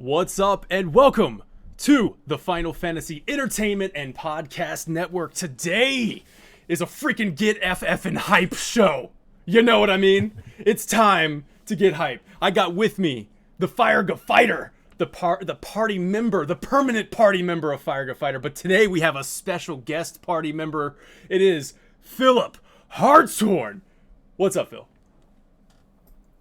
What's up, and welcome to the Final Fantasy Entertainment and Podcast Network. Today is a freaking get FF hype show. You know what I mean? It's time to get hype. I got with me the Fire Fighter, the party member, the permanent party member of Fire Fighter. But today we have a special guest party member. It is Philip Hartshorn. What's up, Phil?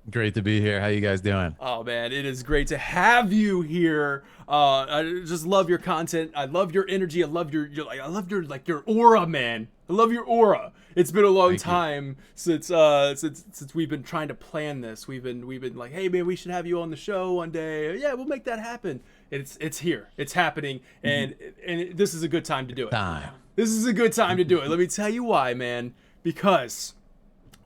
Great to be here. How you guys doing? Oh man, it is great to have you here. I just love your content. I love your energy. I love your your aura, man. I love your aura. It's been a long time since we've been trying to plan this. We've been like, hey man, we should have you on the show one day. Yeah, we'll make that happen. It's here. It's happening, and this is a good time to do it. This is a good time to do it. Let me tell you why, man. Because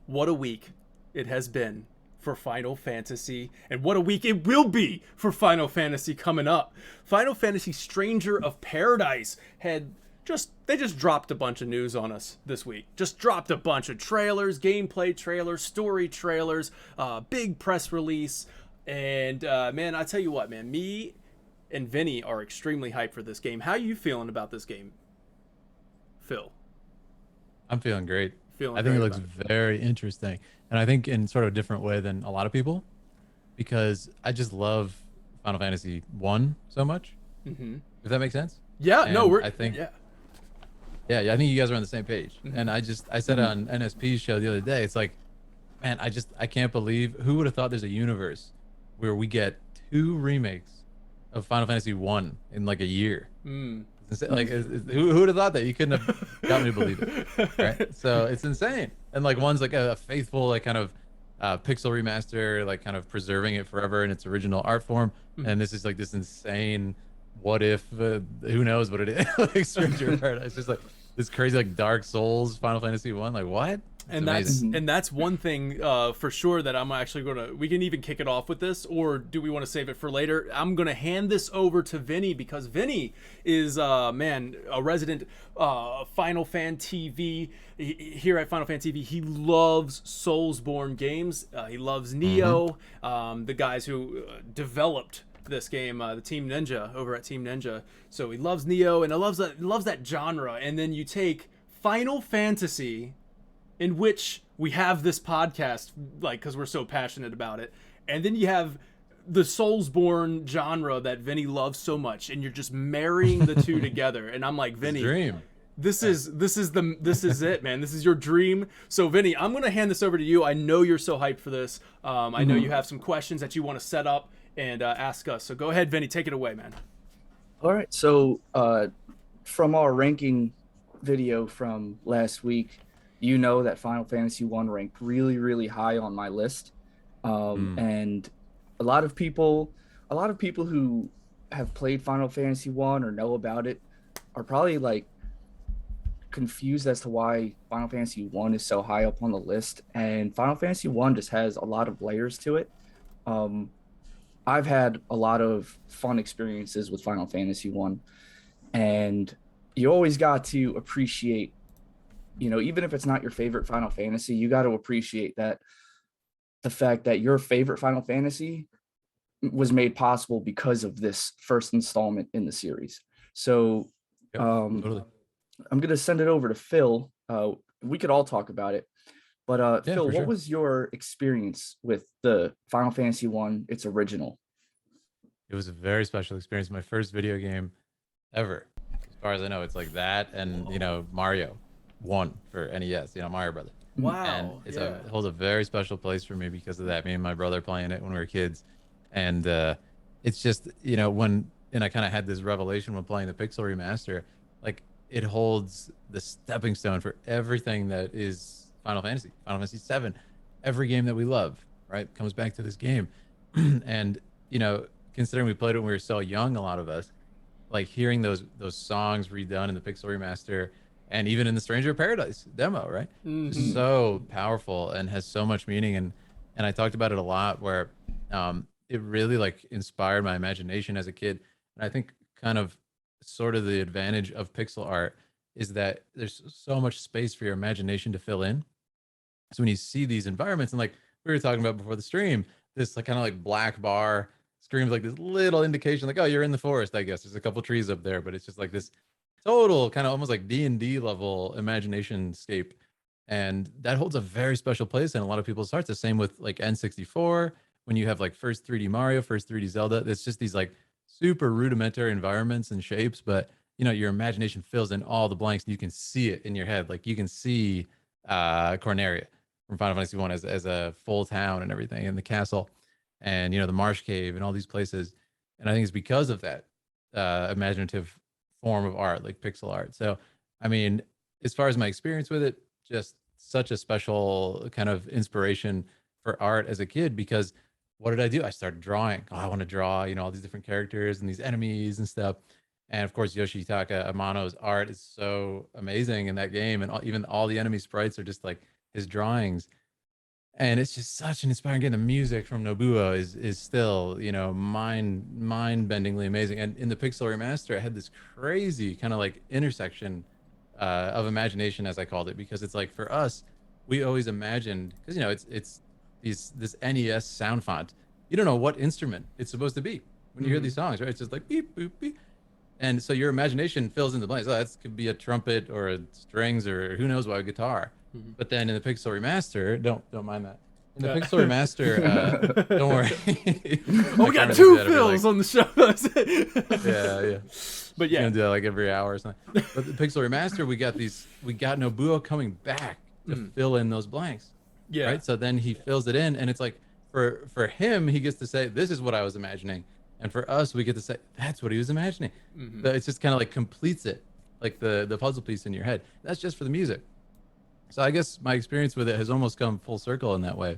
what a week it has been for Final Fantasy, and what a week it will be for Final Fantasy coming up. Final Fantasy Stranger of Paradise they just dropped a bunch of news on us this week. Just dropped a bunch of trailers, gameplay trailers, story trailers, big press release, and man, I tell you what, man, me and Vinny are extremely hyped for this game. How are you feeling about this game, Phil? I'm feeling great. I think it looks very interesting, and I think in sort of a different way than a lot of people, because I just love Final Fantasy 1 so much. Mm-hmm. If that makes sense. Yeah. And no, I think I think you guys are on the same page. Mm-hmm. And I said on NSP's show the other day, it's like, man, I can't believe, who would have thought there's a universe where we get 2 remakes of Final Fantasy 1 in like a year. Like, who would have thought that? You couldn't have got me to believe it, right? So it's insane. And like, one's like a faithful, like, kind of pixel remaster, like kind of preserving it forever in its original art form, and this is like this insane what if, who knows what it is. Like Stranger of Paradise, just like this crazy, like, Dark Souls Final Fantasy 1, like, what? And that's one thing for sure that I'm actually we can even kick it off with this, or do we want to save it for later? I'm gonna hand this over to Vinny, because Vinny is a resident Final Fan TV here at Final Fan TV. He loves SoulsBorne games. He loves Neo, the guys who developed this game, the Team Ninja over at Team Ninja. So he loves Neo, and loves that genre. And then you take Final Fantasy, in which we have this podcast, like, because we're so passionate about it, and then you have the SoulsBorne genre that Vinny loves so much, and you're just marrying the two together. And I'm like, Vinny, dream. This is it, man. This is your dream. So Vinny, I'm gonna hand this over to you. I know you're so hyped for this. I know you have some questions that you want to set up and ask us. So go ahead, Vinny, take it away, man. All right. So from our ranking video from last week, you know that Final Fantasy 1 ranked really, really high on my list. And a lot of people who have played Final Fantasy 1 or know about it are probably like confused as to why Final Fantasy 1 is so high up on the list. And Final Fantasy 1 just has a lot of layers to it. I've had a lot of fun experiences with Final Fantasy 1, and you always got to appreciate, you know, even if it's not your favorite Final Fantasy, you got to appreciate that the fact that your favorite Final Fantasy was made possible because of this first installment in the series. So Totally. I'm going to send it over to Phil. We could all talk about it. But Phil, what was your experience with the Final Fantasy 1, its original? It was a very special experience. My first video game ever, as far as I know. It's like that, and you know, Mario 1 for NES, you know, Mario Brother. Wow. And it holds a very special place for me because of that. Me and my brother playing it when we were kids, and it's just, you know, and I kind of had this revelation when playing the Pixel remaster, like, it holds the stepping stone for everything that is Final Fantasy 7, every game that we love, right, comes back to this game. And, you know, considering we played it when we were so young, a lot of us, like, hearing those songs redone in the Pixel remaster, and even in the Stranger of Paradise demo, right? Mm-hmm. So powerful and has so much meaning. And I talked about it a lot, where it really, like, inspired my imagination as a kid. And I think kind of sort of the advantage of pixel art is that there's so much space for your imagination to fill in. So when you see these environments, and like we were talking about before the stream, this like kind of like black bar screams like this little indication, like, oh, you're in the forest. I guess there's a couple trees up there, but it's just like this total kind of almost like D&D level imagination scape, and that holds a very special place in a lot of people's hearts. The same with like N64, when you have like first 3D Mario, first 3D Zelda. It's just these like super rudimentary environments and shapes, but your imagination fills in all the blanks and you can see it in your head. Like you can see Corneria from Final Fantasy One as a full town and everything, and the castle, and the Marsh Cave and all these places. And I think it's because of that imaginative form of art, like pixel art. So I mean, as far as my experience with it, just such a special kind of inspiration for art as a kid, because what did I do? I started drawing. Oh, I want to draw, all these different characters and these enemies and stuff. And of course, Yoshitaka Amano's art is so amazing in that game, and even all the enemy sprites are just like his drawings. And it's just such an inspiring game. The music from Nobuo is still, mind-bendingly amazing. And in the Pixel Remaster, I had this crazy kind of like intersection of imagination, as I called it, because it's like for us, we always imagined, because it's this NES sound font. You don't know what instrument it's supposed to be when you hear these songs, right? It's just like beep boop beep. And so your imagination fills in the blanks. Oh, that could be a trumpet or a strings or who knows what, a guitar. But then in the Pixel Remaster, don't mind that. In the Pixel Remaster, don't worry. We got two fills on the show. Yeah. But yeah, gonna do that like every hour or something. But the Pixel Remaster, we got Nobuo coming back to fill in those blanks. Yeah. Right. So then he fills it in, and it's like for him, he gets to say, "This is what I was imagining." And for us, we get to say, that's what he was imagining. So it's just kind of like completes it, like the puzzle piece in your head. That's just for the music. So I guess my experience with it has almost come full circle in that way.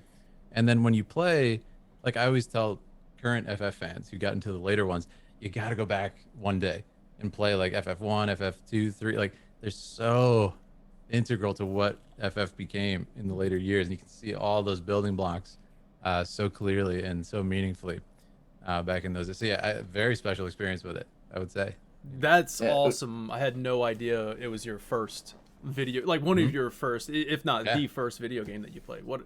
And then when you play, like I always tell current FF fans who got into the later ones, you got to go back one day and play like FF1, FF2, 3. Like they're so integral to what FF became in the later years. And you can see all those building blocks so clearly and so meaningfully. Back in those days. So yeah, very special experience with it, I would say. That's awesome. I had no idea it was your first video, like one of your first, if not the first video game that you played. What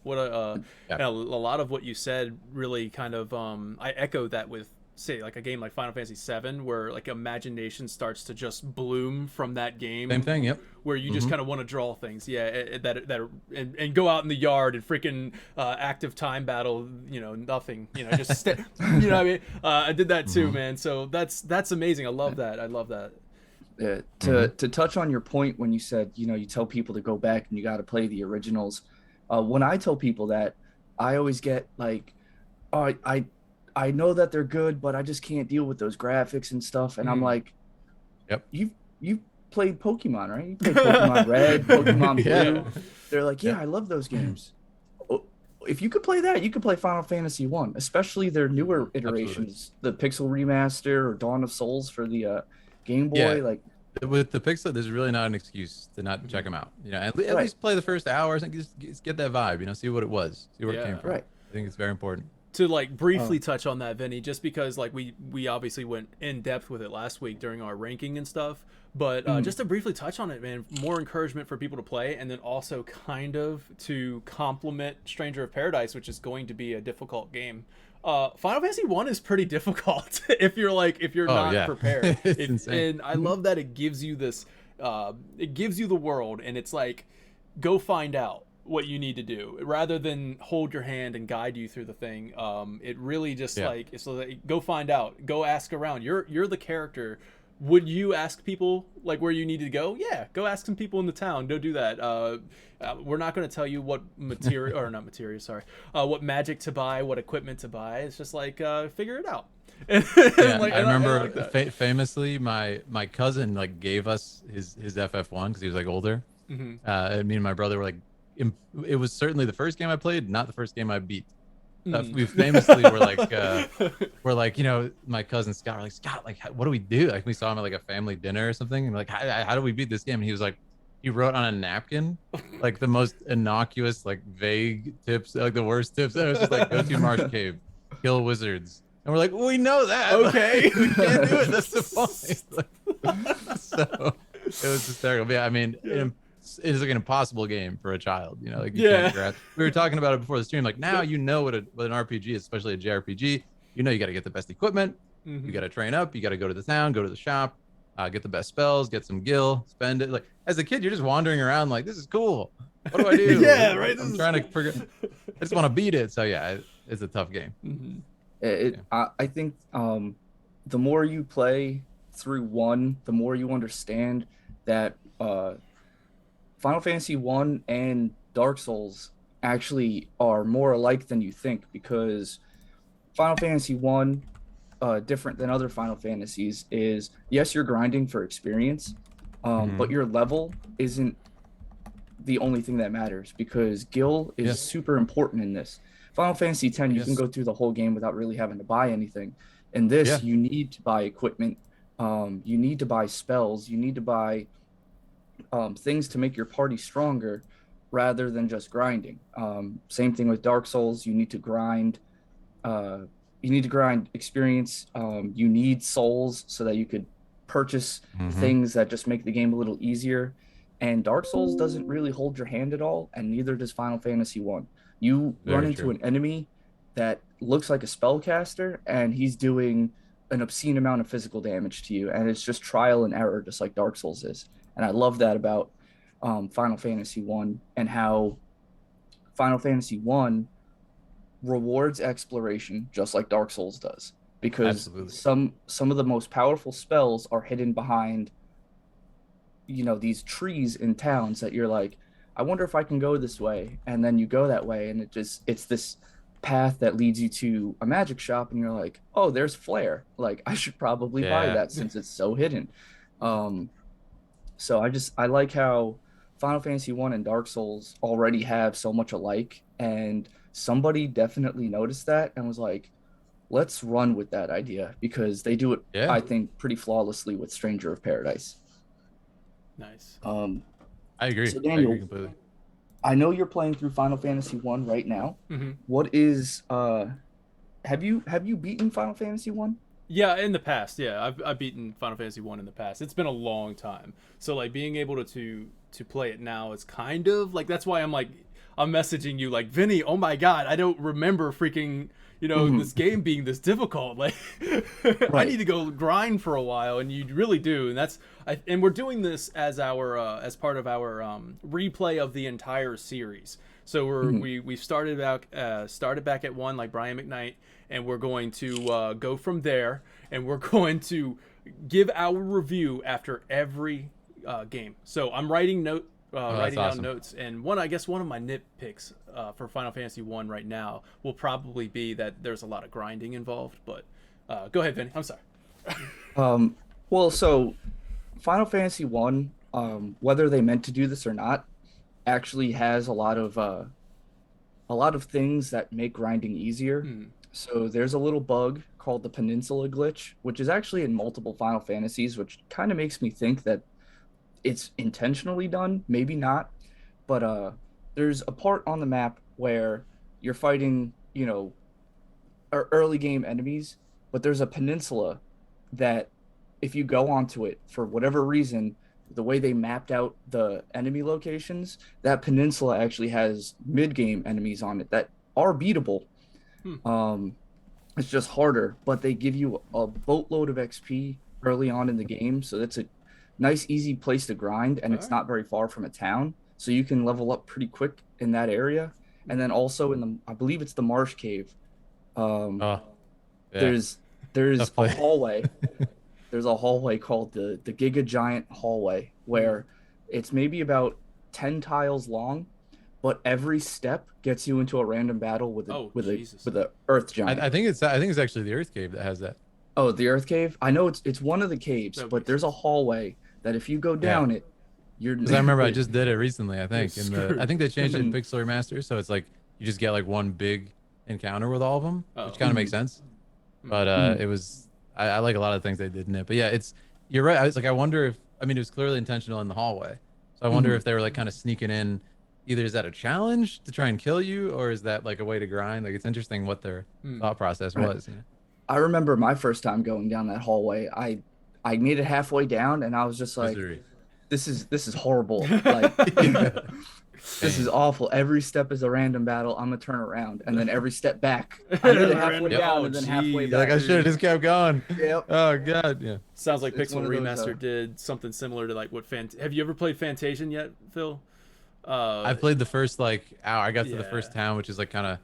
and a lot of what you said really kind of I echo that with, say, like a game like Final Fantasy VII, where like imagination starts to just bloom from that game. Same thing, yep. Where you just kind of want to draw things, and go out in the yard and freaking active time battle, nothing, just you know what I mean? I did that too, man. So that's amazing. I love that. Yeah, to touch on your point when you said, you tell people to go back and you got to play the originals. When I tell people that, I always get like, oh, I know that they're good, but I just can't deal with those graphics and stuff. And I'm like, yep. You played Pokemon, right? You played Pokemon Red, Pokemon Blue. They're like, yeah, I love those games. If you could play that, you could play Final Fantasy 1, especially their newer iterations, the Pixel Remaster or Dawn of Souls for the Game Boy. Yeah. Like with the Pixel, there's really not an excuse to not check them out. At least play the first hours and just get that vibe. See what it was, see where it came from. Right. I think it's very important. To like briefly touch on that, Vinny, just because like we obviously went in depth with it last week during our ranking and stuff, but just to briefly touch on it, man, more encouragement for people to play, and then also kind of to complement Stranger of Paradise, which is going to be a difficult game. Final Fantasy 1 is pretty difficult if you're not prepared. And I love that it gives you this, it gives you the world, and it's like, go find out what you need to do rather than hold your hand and guide you through the thing. It really just like, it's like, go find out, go ask around. You're the character. Would you ask people like where you need to go? Yeah, go ask some people in the town. Go do that. We're not going to tell you what material or not material, sorry, what magic to buy, what equipment to buy. It's just like figure it out. I remember famously my cousin like gave us his FF1 because he was like older. Me and my brother were like, it was certainly the first game I played, not the first game I beat. We famously were like, my cousin Scott, like, what do we do? Like, we saw him at like a family dinner or something, and like, how do we beat this game? And he was like, he wrote on a napkin like the most innocuous, like vague tips, like the worst tips. And it was just like, go to Marsh Cave, kill wizards. And we're like, well, we know that. Okay. We can't do it. That's the point. So it was hysterical. But yeah, I mean, it is like an impossible game for a child, like you can't grasp. We were talking about it before the stream. Like now, what an RPG is, especially a JRPG. you know, you got to get the best equipment, you got to train up, you got to go to the town, go to the shop, get the best spells, get some gil, spend it. Like as a kid, you're just wandering around like, this is cool. What do I do? Yeah, right. I'm trying to figure. I just want to beat it. So yeah, it's a tough game. I think the more you play through one, the more you understand that Final Fantasy 1 and Dark Souls actually are more alike than you think, because Final Fantasy 1, different than other Final Fantasies, is yes, you're grinding for experience, but your level isn't the only thing that matters, because gil is super important in this. Final Fantasy X, you can go through the whole game without really having to buy anything. In this, you need to buy equipment, you need to buy spells, you need to buy things to make your party stronger rather than just grinding. Same thing with Dark Souls, you need to grind experience, you need souls so that you could purchase things that just make the game a little easier. And Dark Souls doesn't really hold your hand at all, and neither does Final Fantasy 1. You run into an enemy that looks like a spellcaster, and he's doing an obscene amount of physical damage to you, and it's just trial and error, just like Dark Souls is. And I love that about Final Fantasy 1, and how Final Fantasy 1 rewards exploration just like Dark Souls does, because some of the most powerful spells are hidden behind, you know, these trees in towns that you're like, I wonder if I can go this way, and then you go that way, and it's this path that leads you to a magic shop, and you're like, oh, there's Flare, like I should probably buy that since it's so hidden. So I like how Final Fantasy 1 and Dark Souls already have so much alike, and somebody definitely noticed that and was like, let's run with that idea, because they do it, I think, pretty flawlessly with Stranger of Paradise. Nice. I agree. So Daniel, I agree completely. I know you're playing through Final Fantasy 1 right now. What is have you beaten Final Fantasy 1? Yeah, in the past. Yeah, I've beaten Final Fantasy 1 in the past. It's been a long time. So like being able to play it now is kind of like, that's why I'm messaging you like, Vinny, oh my god, I don't remember freaking, you know, this game being this difficult. Like I need to go grind for a while, and you really do. And and we're doing this as our as part of our replay of the entire series. So we started back at 1 like Brian McKnight, and we're going to go from there, and we're going to give our review after every game. So I'm writing down notes, and one of my nitpicks for Final Fantasy 1 right now will probably be that there's a lot of grinding involved. But go ahead, Vinny. I'm sorry. Well, so Final Fantasy 1, whether they meant to do this or not, actually has a lot of things that make grinding easier. So there's a little bug called the Peninsula Glitch, which is actually in multiple Final Fantasies, which kind of makes me think that it's intentionally done, maybe not. But there's a part on the map where you're fighting, you know, early game enemies, but there's a peninsula that if you go onto it, for whatever reason, the way they mapped out the enemy locations, that peninsula actually has mid-game enemies on it that are beatable. It's just harder, but they give you a boatload of XP early on in the game, so that's a nice, easy place to grind, and it's not very far from a town, so you can level up pretty quick in that area. And then also in I believe it's the Marsh Cave, there's a hallway. There's a hallway called the Giga Giant Hallway, where it's maybe about 10 tiles long, but every step gets you into a random battle with a Earth Giant. I think it's actually the Earth Cave that has that. Oh, the Earth Cave? I know it's one of the caves, but there's a hallway that if you go down it, you're. Because I remember I just did it recently. I think I think they changed it in Pixel Remaster, so it's like you just get like one big encounter with all of them, which kind of makes sense. But it was. I like a lot of things they did in it, but yeah, you're right. I wonder if, it was clearly intentional in the hallway. So I wonder if they were like kind of sneaking in, either is that a challenge to try and kill you, or is that like a way to grind? Like, it's interesting what their thought process was. You know? I remember my first time going down that hallway. I made it halfway down, and I was just like, this is horrible. Like, This is Dang. awful. Every step is a random battle. I'm gonna turn around, and then every step back. I'm either halfway Random- down oh, and then halfway geez. You're like, back. I should have just kept going. Yep. Oh god, yeah. Sounds like It's Pixel one of those, Remaster did something similar to like what Have you ever played Fantasian yet, Phil? I played the first like hour. I got to the yeah. first town, which is like kind of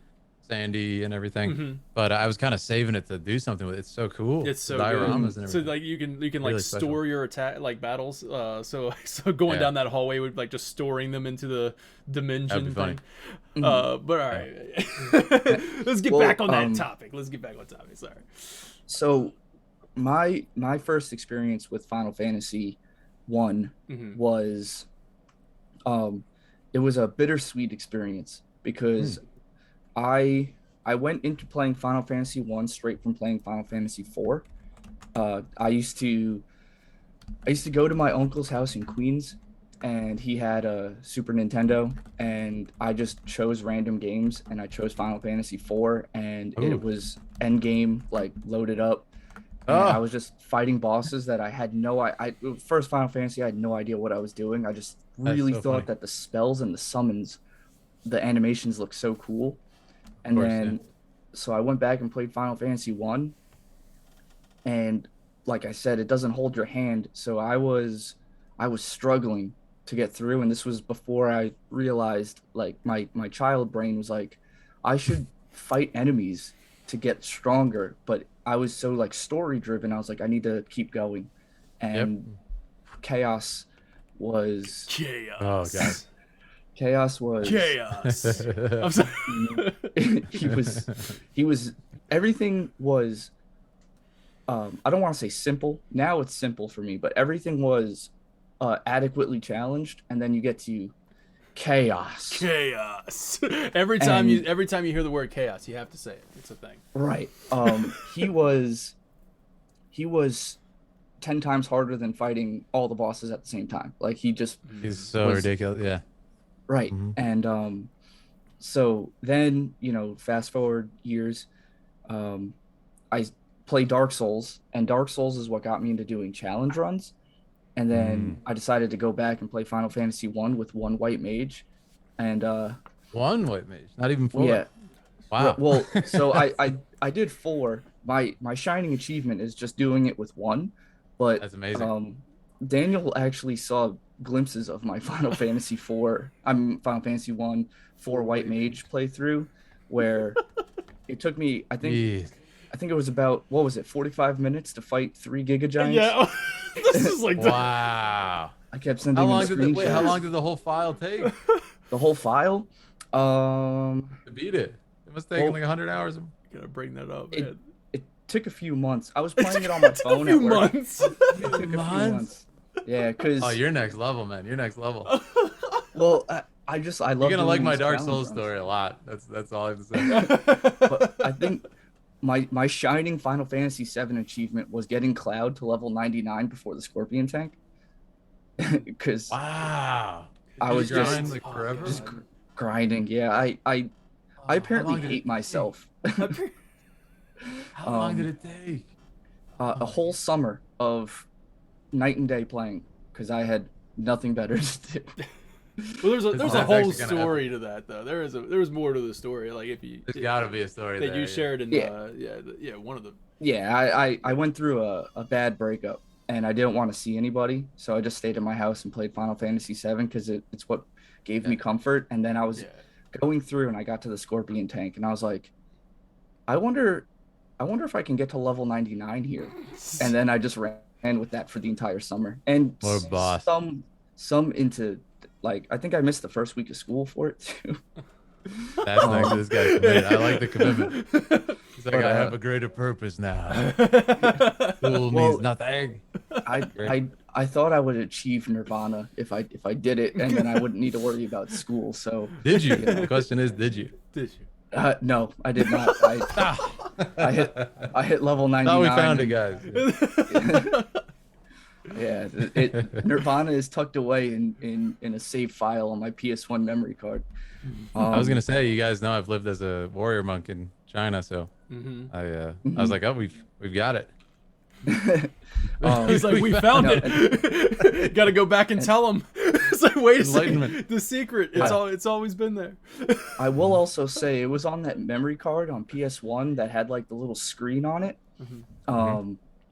sandy and everything. Mhm. But I was kind of saving it to do something with it. It's so cool. It's so The good. dioramas and So everything. like you can like Really store special. your attack like battles. So going Yeah. down that hallway with like just storing them into the dimension That'd be funny. thing. But all right, let's get Well, back on that topic. Let's get back on topic. Sorry. So, my first experience with Final Fantasy One Mhm. was, it was a bittersweet experience because I went into playing Final Fantasy One straight from playing Final Fantasy Four. I used to go to my uncle's house in Queens, and he had a Super Nintendo, and I just chose random games, and I chose Final Fantasy IV, and Ooh. it was end game, like loaded up. And Oh. I was just fighting bosses that I had first Final Fantasy, I had no idea what I was doing. I just That's really so thought funny. that the spells and the summons, the animations looked so cool. And course, then, so I went back and played Final Fantasy One, and like I said, it doesn't hold your hand. So I was struggling to get through, and this was before I realized, like my child brain was like, I should fight enemies to get stronger, but I was so like story driven. I was like, I need to keep going, and chaos was Chaos. Oh, God. chaos was Chaos. I'm sorry. he was everything was I don't want to say simple. Now it's simple for me, but everything was adequately challenged, and then you get to chaos. Chaos. Every time you And- hear the word chaos, you have to say it. It's a thing. Right. He was 10 times harder than fighting all the bosses at the same time. Like he just He's so Was- ridiculous. Yeah. right. Mhm. And so then, fast forward years, I play Dark Souls, and Dark Souls is what got me into doing challenge runs. And then I decided to go back and play Final Fantasy One with one white mage. And One white mage, not even four. yeah. Wow. Well, so I did four. My shining achievement is just doing it with one, but That's amazing. Daniel actually saw glimpses of my Final Fantasy Final Fantasy One 4 white mage playthrough, where it took me Jeez. I think it was about, what was it, 45 minutes to fight 3 Giga Giants. Yeah. This is like Wow. I kept sending How him long did screenshots. how long did the whole file take The whole file? to beat it? It must take Well- like 100 hours. gotta bring that up. It- Man. It took a few months. I was playing it on my It took phone a few at work. months. It took a few Months? months. Yeah, because Oh, you're next level, man. You're next level. well, I love. You're gonna like doing my these Dark challenge Souls runs. story a lot. That's all I have to say. But I think my shining Final Fantasy VII achievement was getting Cloud to level 99 before the Scorpion tank. Because Wow. I Did was you grind, just like forever. just grinding. Yeah, I apparently long did it hate take? myself. How long did it take? A whole summer of night and day playing because I had nothing better to do. Well, there's a That's whole actually kinda story to that though. There's more to the story. Like if you There's got to be a story that there. you yeah. shared in Yeah. one of the Yeah, I went through a bad breakup and I didn't want to see anybody, so I just stayed in my house and played Final Fantasy VII because it's what gave me comfort. And then I was going through and I got to the Scorpion tank and I was like, I wonder if I can get to level 99 here. And then I just ran with that for the entire summer. And What a boss. some into, like, I think I missed the first week of school for it too. That's nice. This guy's committed. I like the commitment. He's like, But, I have a greater purpose now. School Well, means nothing. I thought I would achieve Nirvana if I did it, and then I wouldn't need to worry about school. So Did you? The question is, did you? Did you? no, I did not. I hit level 99. Thought we found it, and- guys. Yeah, Nirvana is tucked away in a save file on my PS1 memory card. I was gonna say, you guys know I've lived as a warrior monk in China, so Mm-hmm. I was like, oh, we've got it. He's like, we found no, it. Got to go back and tell him. It's like, wait a second, Enlightenment. the secret. It's always been there. I will also say it was on that memory card on PS1 that had like the little screen on it.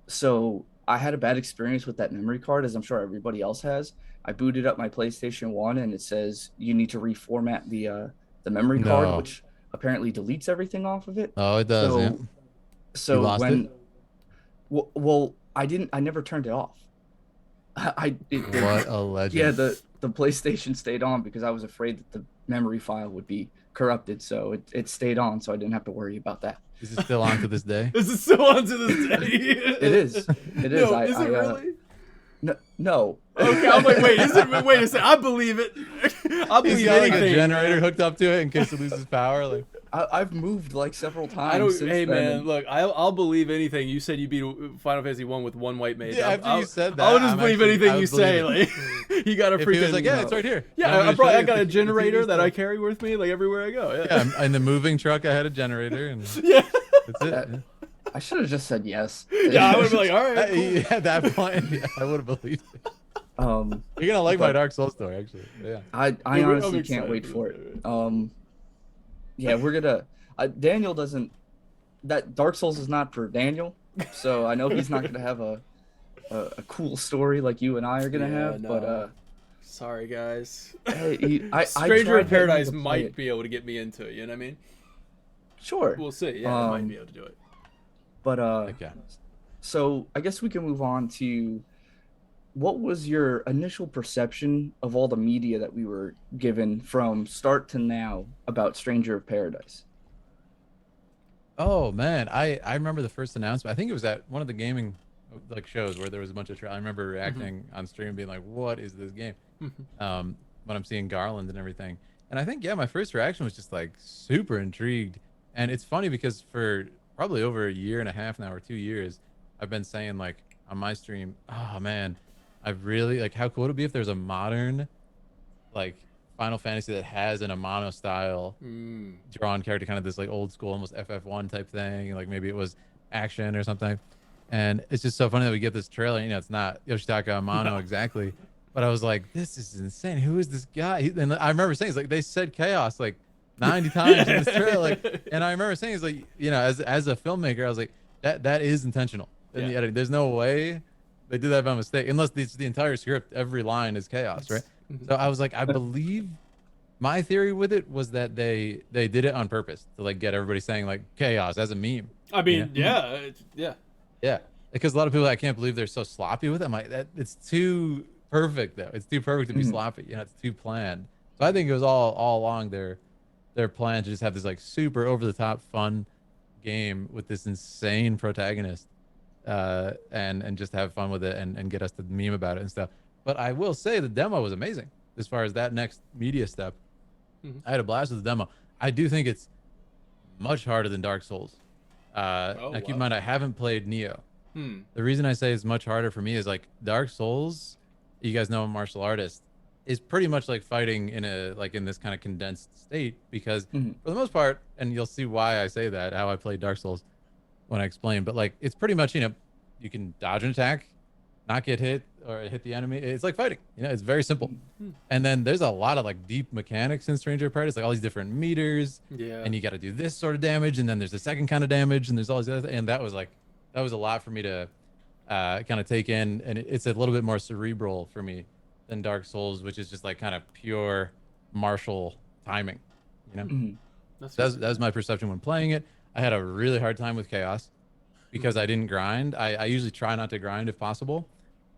So I had a bad experience with that memory card, as I'm sure everybody else has. I booted up my PlayStation 1 and it says you need to reformat the memory card, which apparently deletes everything off of it. Oh, it does. So, Yeah. so You lost when it? well, I never turned it off. What a legend. Yeah, the PlayStation stayed on because I was afraid that the memory file would be corrupted, so it stayed on, so I didn't have to worry about that. Is it still on to this day? Is it still on to this day? It is. It is. No, is it really? No. Okay, I'm like, wait, is it? Wait a second. I believe it. I He's believe got like a anything. generator hooked up to it in case it loses power. Like, I've moved like several times. I don't. Since Hey then, man, and- look, I'll believe anything. You said you beat Final Fantasy 1 with one white mage. Yeah, after you said that, I'll just I'm believe actually- anything I you would say. believe Like, you got a if freaking. he was like, yeah, it's right here. Yeah, I'm gonna show I you got a the generator TV that I stuff. carry with me like everywhere I go. Yeah, in the moving truck, I had a generator, and Yeah. that's it. Yeah. I should have just said yes. Yeah, I would be like, all right. Cool. Yeah, at that point, yeah, I would have believed it. Um, You're gonna like my But- Dark Souls story, actually. Yeah. I Yeah, I'm honestly can't excited wait for for it. Yeah, we're gonna. Daniel doesn't. That Dark Souls is not for Daniel, so I know he's not gonna have a cool story like you and I are gonna Yeah, have. no. But Sorry, guys. hey, I Stranger tried in Paradise getting him to play might it. be able to get me into it. You know what I mean? Sure. We'll see. Yeah, I might be able to do it. But Okay. so I guess we can move on to what was your initial perception of all the media that we were given from start to now about Stranger of Paradise? Oh man, I remember the first announcement. I think it was at one of the gaming like shows where there was a bunch of. I remember reacting on stream, being like, "What is this game?" When I'm seeing Garland and everything, and I think my first reaction was just like super intrigued. And it's funny because for probably over a year and a half now, or 2 years, I've been saying like on my stream, "Oh man, I really like how cool it would be if there's a modern like Final Fantasy that has an Amano style drawn character, kind of this like old school, almost FF1 type thing. Like maybe it was action or something." And it's just so funny that we get this trailer. You know, it's not Yoshitaka Amano exactly, but I was like, "This is insane. Who is this guy?" And I remember saying, "It's like they said chaos like 90 times in this trailer." Like, and I remember saying, "It's like, you know, as a filmmaker, I was like, that is intentional in the editing. There's no way they did that by mistake, unless the entire script, every line is chaos, right?" So I was like, I believe my theory with it was that they did it on purpose to like get everybody saying like chaos as a meme. I mean, you know? yeah. Yeah, because a lot of people, I can't believe they're so sloppy with it. I'm like, that it's too perfect though. It's too perfect to be sloppy. You know, it's too planned. So I think it was all along their plan to just have this like super over the top fun game with this insane protagonist, and just have fun with it and get us to meme about it and stuff. But I will say the demo was amazing as far as that next media step. I had a blast with the demo. I do think it's much harder than Dark Souls. Now keep in mind, I haven't played Neo. The reason I say it's much harder for me is like Dark Souls, you guys know I'm a martial artist, is pretty much like fighting in this kind of condensed state, because for the most part, and you'll see why I say that, how I play Dark Souls when I explain, but like it's pretty much, you know, you can dodge an attack, not get hit or hit the enemy. It's like fighting, you know, it's very simple. And then there's a lot of like deep mechanics in Stranger of Paradise, like all these different meters, and you got to do this sort of damage, and then there's the second kind of damage, and there's all these other and that was a lot for me to kind of take in, and it's a little bit more cerebral for me than Dark Souls, which is just like kind of pure martial timing, you know. That was my perception when playing it. I had a really hard time with chaos because I didn't grind. I usually try not to grind if possible.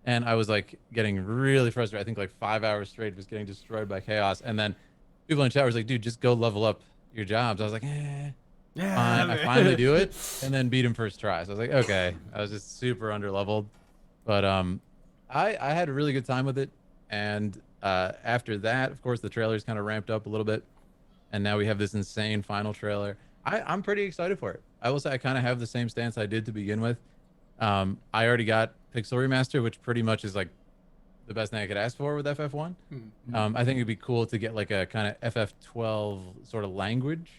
And I was like getting really frustrated. I think like 5 hours straight was getting destroyed by chaos. And then people in chat was like, "Dude, just go level up your jobs." I was like, fine. I finally do it and then beat him first try. So I was like, okay. I was just super under leveled. But I had a really good time with it. And after that, of course, the trailers kind of ramped up a little bit. And now we have this insane final trailer. I'm pretty excited for it. I will say I kind of have the same stance I did to begin with. I already got Pixel Remaster, which pretty much is like the best thing I could ask for with FF1. I think it'd be cool to get like a kind of FF12 sort of language,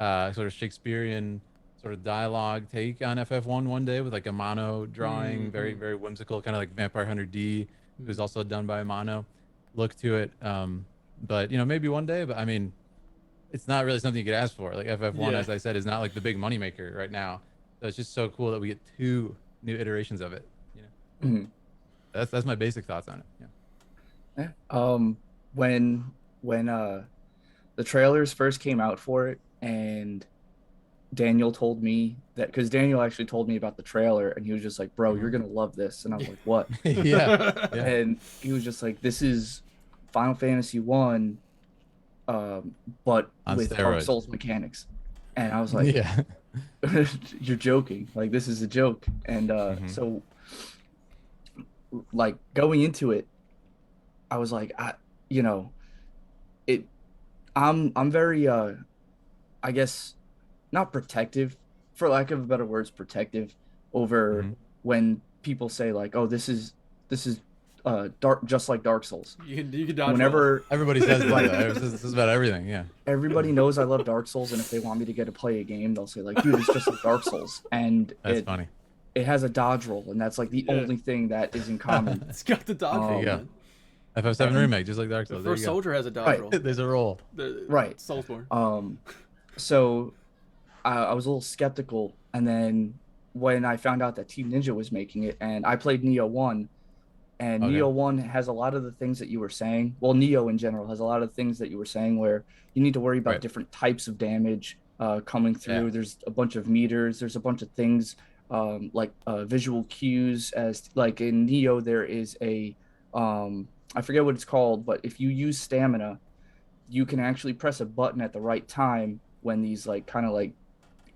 sort of Shakespearean sort of dialogue take on FF1 one day with like a mono drawing, very very whimsical, kind of like Vampire Hunter D, who's also done by a mono look to it. But you know, maybe one day. But I mean, it's not really something you could ask for. Like FF1, Yeah. as I said, is not like the big money maker right now. So it's just so cool that we get 2 new iterations of it. You know, Mhm. that's my basic thoughts on it. Yeah. Yeah. When the trailers first came out for it, and Daniel told me that, because Daniel actually told me about the trailer, and he was just like, "Bro, you're gonna love this," and I was like, "What?" Yeah. Yeah. And he was just like, "This is Final Fantasy One, but On with Dark steroids. Souls mechanics," and I was like, Yeah. "You're joking? Like this is a joke?" And so, like going into it, I was like, you know, it. I'm very I guess not protective, for lack of better words, protective over Mhm. when people say like, "Oh, this is dark, just like Dark Souls." You can dodge roll. Whenever Everybody says that. Though. This is about everything. Yeah. everybody knows I love Dark Souls, and if they want me to get to play a game, they'll say like, "Dude, it's just like Dark Souls," and That's funny. it has a dodge roll, and that's like the Yeah. only thing that is in common. It's got the dodge roll, you go. man. FF7 remake, just like Dark The Souls. There first you go. soldier has a dodge Right. roll. There's a roll. Right. SoulsBorne. So I was a little skeptical, and then when I found out that Team Ninja was making it, and I played Neo 1, and Okay. Neo 1 has a lot of the things that you were saying. Well, Neo in general has a lot of things that you were saying, where you need to worry about Right. different types of damage coming through. Yeah. There's a bunch of meters, there's a bunch of things, like visual cues. As like in Neo, there is a I forget what it's called, but if you use stamina, you can actually press a button at the right time when these like kind of like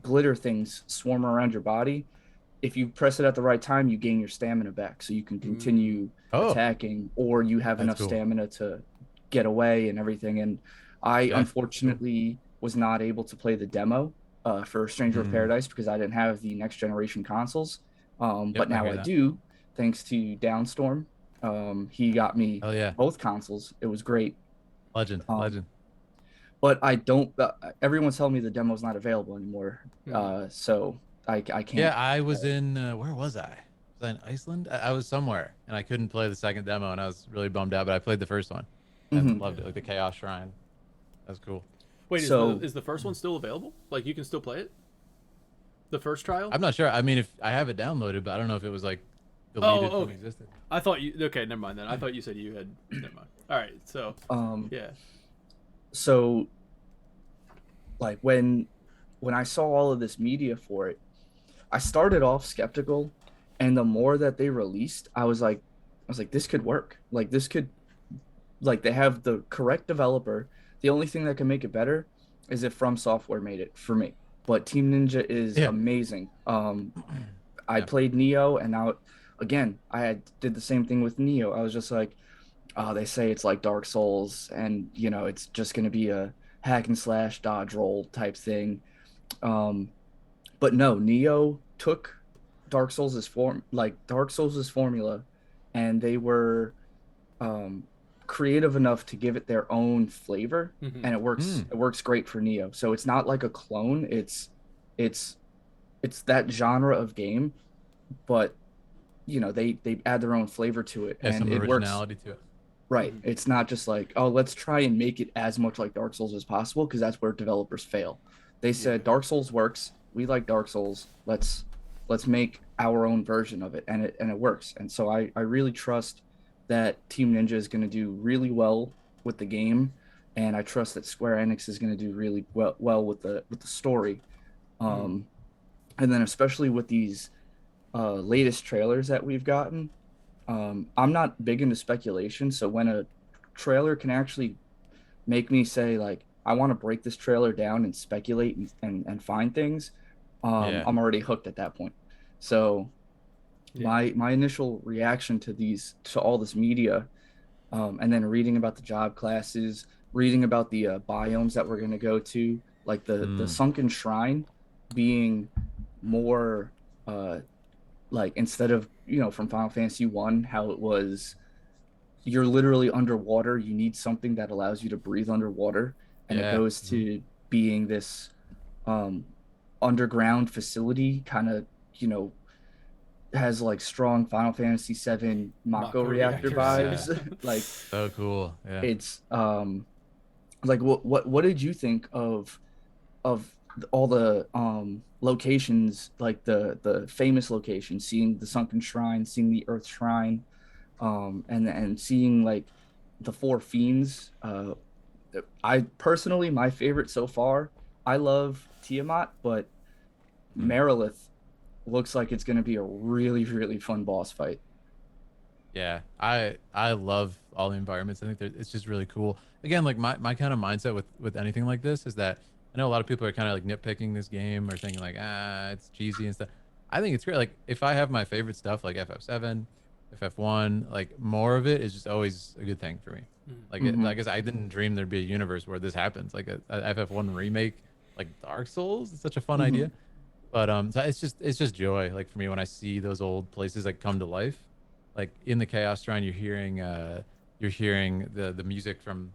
glitter things swarm around your body. If you press it at the right time, you gain your stamina back, so you can continue Oh, attacking, or you have that's enough cool. stamina to get away and everything. And I Yeah, that's cool. unfortunately was not able to play the demo for Stranger of Mm. Paradise because I didn't have the next generation consoles. Yep, But I now hear I that. do, thanks to Downstorm. He got me Oh yeah, both consoles. It was great. legend, Um, legend. but I don't. Everyone's telling me the demo's not available anymore, so I can't. Yeah, I was in. Where was I? Was I in Iceland? I was somewhere, and I couldn't play the second demo, and I was really bummed out. But I played the first one, and Mhm. loved it. Like the Chaos Shrine, that was cool. Wait, So is the first one still available? Like you can still play it? The first trial? I'm not sure. I mean, if I have it downloaded, but I don't know if it was like deleted Oh, from okay. existence. I thought you. Okay, never mind then. I thought you said you had. Never mind. All right, so yeah. so like when I saw all of this media for it, I started off skeptical, and the more that they released, I was like, this could work. Like this could, like they have the correct developer. The only thing that can make it better is if From Software made it for me. But Team Ninja is Yeah. amazing. I Yeah. played Neo, and now again did the same thing with Neo. I was just like, oh, they say it's like Dark Souls, and it's just gonna be a hack and slash dodge roll type thing. Um, but no, Neo took Dark Souls' formula, and they were um, creative enough to give it their own flavor, Mhm. and it works. It works great for Neo. So it's not like a clone. It's it's that genre of game, but they add their own flavor to it, Yeah, and some it works. originality to it. Right. It's not just like, oh, let's try and make it as much like Dark Souls as possible, because that's where developers fail. They said Dark Souls works. We like Dark Souls. Let's make our own version of it, and it works. And so I really trust that Team Ninja is going to do really well with the game, and I trust that Square Enix is going to do really well with the story. Um, and then especially with these latest trailers that we've gotten, I'm not big into speculation, so when a trailer can actually make me say like, I want to break this trailer down and speculate and find things, Yeah. I'm already hooked at that point. So Yeah. my initial reaction to all this media, and then reading about the job classes, reading about the biomes that we're gonna go to, like the sunken shrine being more like, instead of from Final Fantasy 1, how it was you're literally underwater, you need something that allows you to breathe underwater, and it Yeah. goes to being this um underground facility kind of, you know, has like strong Final Fantasy VII Mako Mako reactor reactors. Yeah. vibes. Like So cool. Yeah. it's like what did you think of all the locations, like the famous locations, seeing the sunken shrine, seeing the earth shrine, and seeing like the four fiends. I personally, my favorite so far, I love Tiamat, but Mm. Merilith looks like it's going to be a really really fun boss fight. Yeah, I love all the environments. I think it's just really cool. Again, like my kind of mindset with anything like this is that I know a lot of people are kind of like nitpicking this game or thinking like, it's cheesy and stuff. I think it's great. Like if I have my favorite stuff like FF7, FF1, like more of it is just always a good thing for me. Like Mm-hmm. I guess I didn't dream there'd be a universe where this happens, like a FF1 remake, like Dark Souls. It's such a fun Mm-hmm. idea. But so it's just joy like for me when I see those old places like come to life. Like in the Chaos Shrine, you're hearing the music from,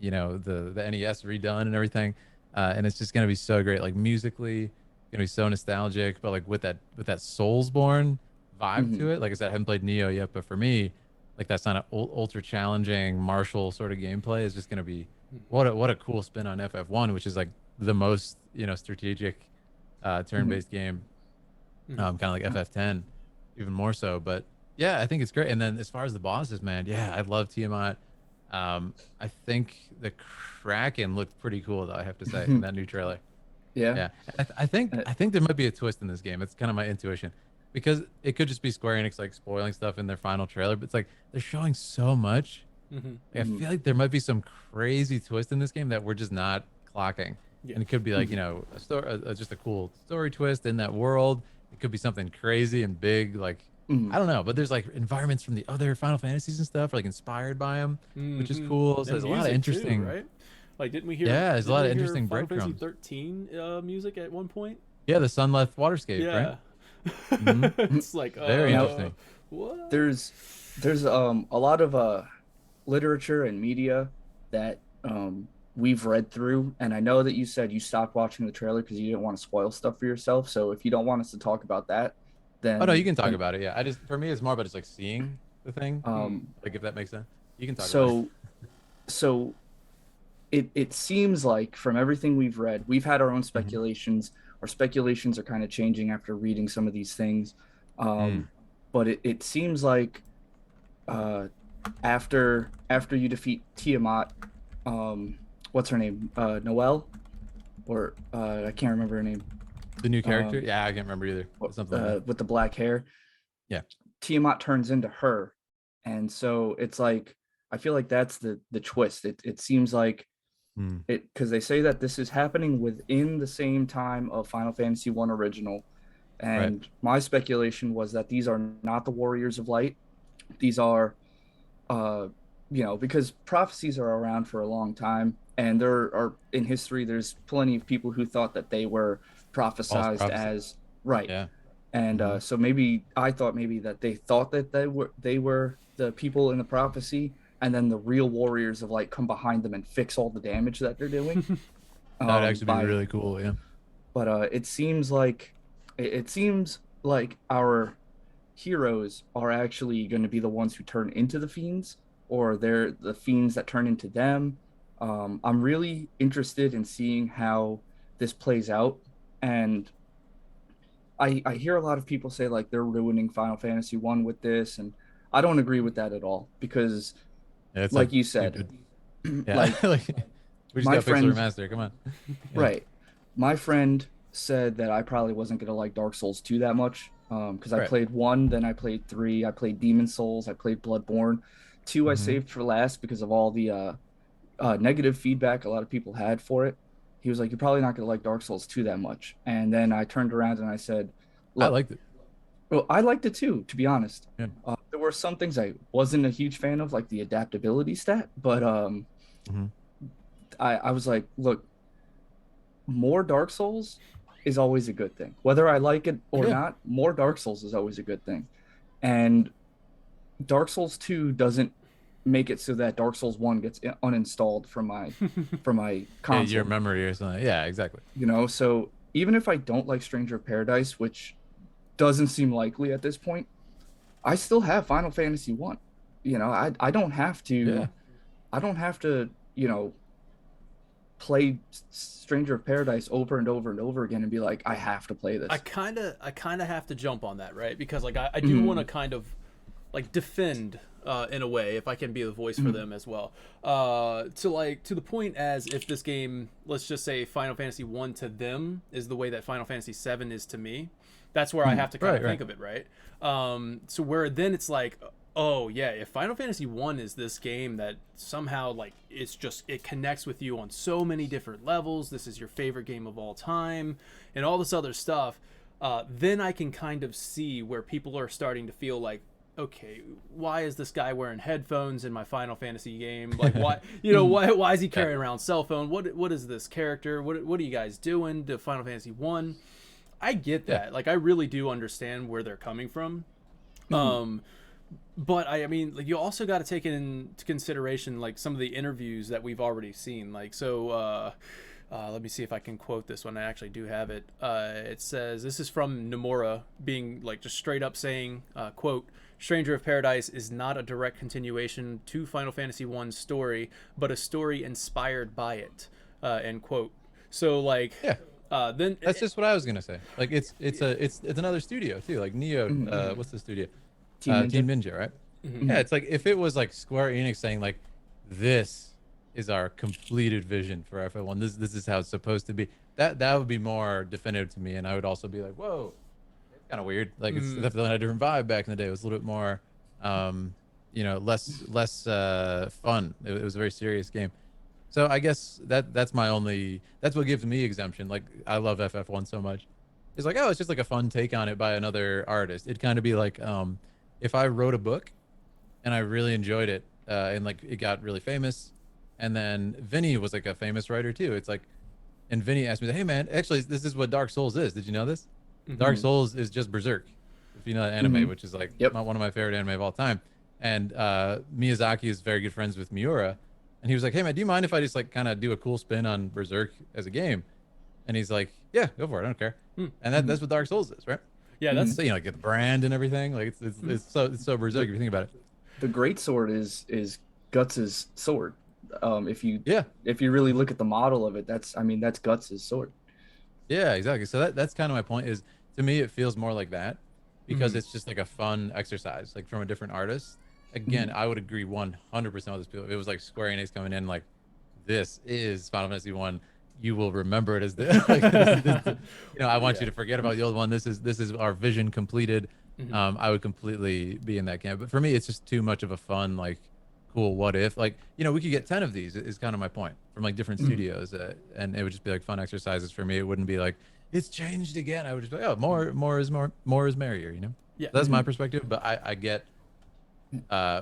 the NES redone and everything, and it's just gonna be so great. Like musically, gonna be so nostalgic, but like with that Soulsborne vibe Mm-hmm. to it. Like I said, I haven't played Neo yet, but for me, like that's not an ultra challenging martial sort of gameplay. Is just gonna be what a cool spin on FF1, which is like the most strategic Mm-hmm. turn-based game, Mhm. kind of like FF10, even more so. But yeah, I think it's great. And then as far as the bosses, man, yeah, I love Tiamat. I think the Kraken looked pretty cool, though. I have to say, in that new trailer. Yeah. Yeah, and I think Uh, I think there might be a twist in this game. It's kind of my intuition, because it could just be Square Enix like spoiling stuff in their final trailer. But it's like they're showing so much. Mhm. Like, I mhm. feel like there might be some crazy twist in this game that we're just not clocking. Yeah. And it could be like, Mhm. a story, just a cool story twist in that world. It could be something crazy and big, like Mhm. I don't know. But there's like environments from the other Final Fantasies and stuff, like inspired by them, which is Mhm. cool. So And there's a lot of music too, interesting, right? Like, yeah, there's a didn't lot of we hear interesting Final Fantasy breadcrumbs. 13 music at one point? Yeah, the Sunleth Waterscape, right? Yeah. Hmm. Mhm. It's like, Very Now, interesting. what? there's a lot of literature and media that we've read through, and I know that you said you stopped watching the trailer because you didn't want to spoil stuff for yourself. So if you don't want us to talk about that, Oh no, you then can talk about it. Yeah, I just for me it's more about just like seeing the thing, Hmm. um like if that makes sense. You can talk about it. so so it seems like from everything we've read, we've had our own Hmm. speculations. Our speculations are kind of changing after reading some of these things. Mm. Um, but it seems like uh, after you defeat Tiamat, what's her name? Noelle, or I can't remember her name. The new character? Um, Yeah, I can't remember either. But something like that. with the black hair, Yeah. Tiamat turns into her, and so it's like I feel like that's the twist. It seems like Mm. it because they say that this is happening within the same time of Final Fantasy One original, Right. and my speculation was that these are not the Warriors of Light. These are, uh, because prophecies are around for a long time, and there are in history there's plenty of people who thought that they were False prophesized prophecy. as right, Yeah. and Hmm. so maybe I thought maybe that they thought that they were the people in the prophecy, and then the real Warriors of Light come behind them and fix all the damage that they're doing. That would actually be By really cool. Yeah. But it seems like our heroes are actually going to be the ones who turn into the fiends, or they're the fiends that turn into them. I'm really interested in seeing how this plays out, and I hear a lot of people say like they're ruining Final Fantasy One with this, and I don't agree with that at all because, Yeah, it's like like you stupid. said, Yeah. like Like we just my got Pixel friend, Remaster. Come on. Yeah. right, my friend said that I probably wasn't gonna like Dark Souls 2 that much. Because I Right. played one, then I played three, I played Demon Souls, I played Bloodborne. Two I Hmm. saved for last because of all the negative feedback a lot of people had for it. He was like, "You're probably not gonna like Dark Souls 2 that much." And then I turned around and I said, I "Look, liked it. well, I liked it too, to be honest. Yeah. There were some things I wasn't a huge fan of, like the adaptability stat, but Hmm. I was like, look, more Dark Souls is always a good thing. Whether I like it or Yeah. not, more Dark Souls is always a good thing. And Dark Souls 2 doesn't make it so that Dark Souls 1 gets uninstalled from my Yeah. Your console, memory or something. Yeah. Exactly. So even if I don't like Stranger of Paradise, which doesn't seem likely at this point, I still have Final Fantasy 1. You know, I don't have Yeah. to I don't have to, you know, play Stranger of Paradise over and over and over again and be like, I have to play this. I kind of have to jump on that, right? Because like I do want to Mhm. kind of like defend in a way, if I can be the voice for Mhm. them as well, to the point as if this game, let's just say Final Fantasy 1 to them is the way that Final Fantasy 7 is to me. That's where I have to kind Right, of right. think of it, right? So where then it's like, oh yeah, if Final Fantasy 1 is this game that somehow like it connects with you on so many different levels, this is your favorite game of all time and all this other stuff, then I can kind of see where people are starting to feel like, okay, why is this guy wearing headphones in my Final Fantasy game? Like, why, why is he carrying around cell phone? What is this character? What are you guys doing to Final Fantasy 1? I get Yeah. that. Like, I really do understand where they're coming from. Mhm. But I mean, like, you also got to take into consideration like some of the interviews that we've already seen. Like, so let me see if I can quote this one. I actually do have it. It says, this is from Nomura being like just straight up saying, quote, Stranger of Paradise is not a direct continuation to Final Fantasy 1's story, but a story inspired by it, end quote. So like, Yeah. then That's just what I was gonna say. Like it's another studio too. Like Neo, Mhm. what's the studio? Team Team Ninja. Ninja, right? Mhm. Yeah, it's like if it was like Square Enix saying like, this is our completed vision for FF1. This is how it's supposed to be. That would be more definitive to me, and I would also be like, whoa, it's kind of weird. Like it's Mhm. definitely had a different vibe back in the day. It was a little bit more, less fun. It was a very serious game. So I guess that's what gives me exemption. Like I love FF1 so much. It's like, oh, it's just like a fun take on it by another artist. It'd kind of be like if I wrote a book and I really enjoyed it, and like it got really famous, and then Vinny was like a famous writer too. It's like, and Vinny asked me, hey man, actually this is what Dark Souls is. Did you know this? Mhm. Dark Mhm. Souls is just Berserk, if you know that anime, Mhm. which is like Yep. one of my favorite anime of all time. And Miyazaki is very good friends with Miura, and he was like, hey man, do you mind if I just like kind of do a cool spin on Berserk as a game? And he's like, yeah, go for it, I don't care. Hmm. And Mhm. that's what Dark Souls is, right? Yeah, Mhm. that's So get the brand and everything. Like it's so Berserk The if you think about it. the great sword is Guts's sword. If you Yeah. really look at the model of it, that's Guts's sword. Yeah, exactly. So that's kind of my point is, to me it feels more like that because mhm. it's just like a fun exercise like from a different artist. Again, Mhm. I would agree 100% with this people. If it was like Square Enix coming in like, this is Final Fantasy 1, you will remember it as the like I want you Yeah. to forget about the old one. This is our vision completed. Mhm. I would completely be in that camp. But for me it's just too much of a fun like cool what if, like we could get 10 of these is kind of my point, from like different Mhm. studios, and it would just be like fun exercises for me. It wouldn't be like it's changed again. I would just be like, oh, more is merrier, Yeah. that's my Mhm. perspective. But I get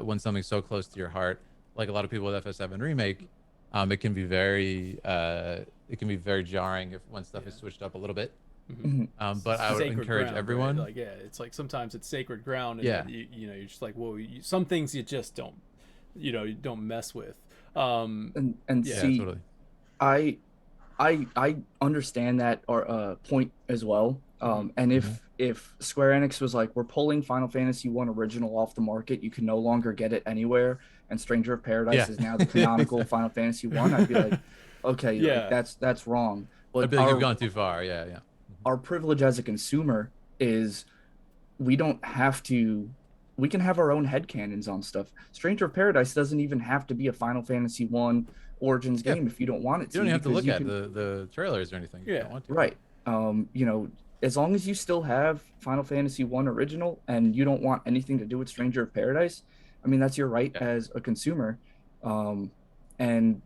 when something's so close to your heart, like a lot of people with FS7 remake, it can be very jarring if when stuff is Yeah. switched up a little bit. Mhm. Mhm. But I would Sacred encourage ground, right? everyone. Like, yeah, it's like sometimes it's sacred ground, and Yeah. then you're just like, whoa, some things you just don't, you don't mess with. And Yeah. Yeah, see, totally. I I understand that or point as well. Hmm. And Hmm. if Square Enix was like, we're pulling Final Fantasy One original off the market, you can no longer get it anywhere, and Stranger of Paradise Yeah. is now the canonical Exactly. Final Fantasy One, I'd be like, okay, like Yeah. that's wrong. But I'd be like, you've gone too far. Yeah, yeah. Mhm. our privilege as a consumer is we don't have to we can have our own headcanons on stuff. Stranger of Paradise doesn't even have to be a Final Fantasy One Origins Yeah. game if you don't want it You don't to, even have to because look you at can. the trailers or anything if you Yeah. don't want to. Right. As long as you still have Final Fantasy One Original and you don't want anything to do with Stranger of Paradise, I mean that's your right Yeah, as a consumer. Um, and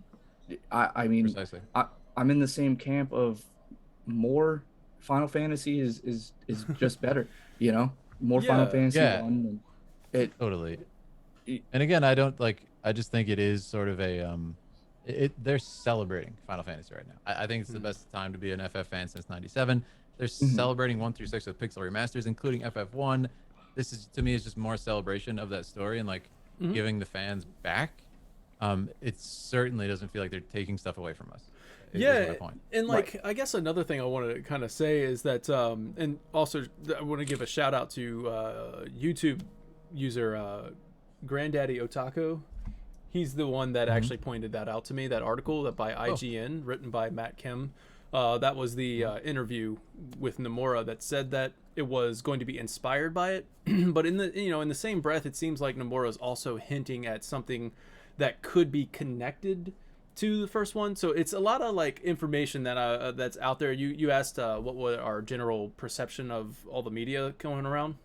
I mean precisely. I I'm in the same camp of more Final Fantasy is just better, more Final Yeah. Fantasy Yeah, One and it, totally. it And again, I don't like. I just think it is sort of a they're celebrating Final Fantasy right now. I think it's the Mhm. best time to be an FF fan since '97. They're mhm, celebrating 1 through 6 with pixel remasters, including FF1. This is, to me, is just more celebration of that story and like Mhm. giving the fans back. It certainly doesn't feel like they're taking stuff away from us. is my point. And like I guess another thing I wanted to kind of say is that and also I want to give a shout out to YouTube user Granddaddy Otaku. He's the one that actually pointed that out to me, that article that by IGN written by Matt Kim. That was the interview with Nomura that said that it was going to be inspired by it, but in the same breath, it seems like Nomura is also hinting at something that could be connected to the first one. So it's a lot of like information that that's out there. You asked what was our general perception of all the media going around,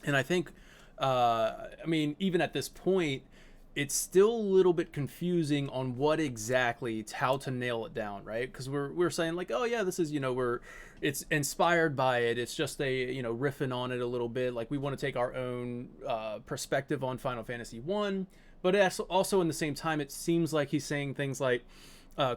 and I think I mean even at this point, it's still a little bit confusing on what exactly how to nail it down, right? Because we're saying like, oh yeah, this is it's inspired by it. It's just riffing on it a little bit. Like we want to take our own perspective on Final Fantasy 1, but also in the same time, it seems like he's saying things like,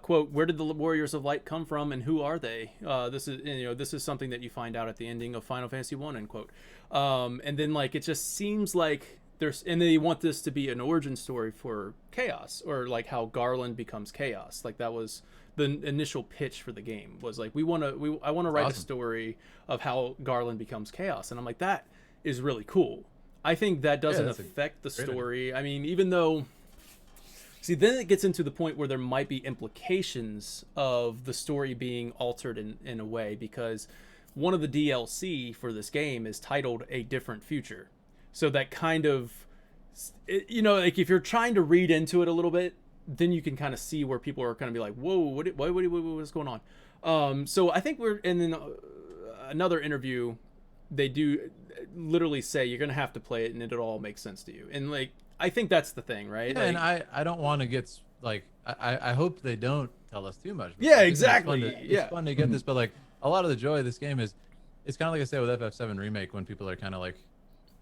quote, where did the Warriors of Light come from and who are they? This is something that you find out at the ending of Final Fantasy 1, end quote. And then like it just seems like and they want this to be an origin story for Chaos, or like how Garland becomes Chaos. Like that was the initial pitch for the game, was like I want to write a story of how Garland becomes Chaos. And I'm like, that is really cool. I think that doesn't affect the story. I mean, even though, see, then it gets into the point where there might be implications of the story being altered in a way, because one of the DLC for this game is titled A Different Future. So that kind of, like if you're trying to read into it a little bit, then you can kind of see where people are going to be like, whoa, what's going on? So I think and then another interview, they do literally say you're going to have to play it and it'll all make sense to you. And like, I think that's the thing, right? Yeah, like, and I don't want to get like, I hope they don't tell us too much. Yeah, exactly. It's fun to get this, but like a lot of the joy of this game is, it's kind of like I say with FF7 Remake, when people are kind of like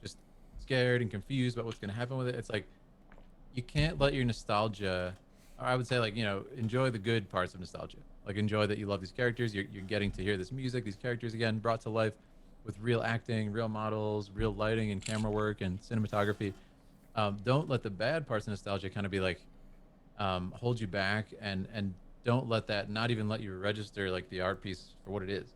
just scared and confused about what's going to happen with it. It's like, you can't let your nostalgia, or I would say like, enjoy the good parts of nostalgia. Like enjoy that you love these characters. You're getting to hear this music, these characters again, brought to life with real acting, real models, real lighting and camera work and cinematography. Don't let the bad parts of nostalgia kind of be like, hold you back, and don't let that, not even let you register like the art piece for what it is,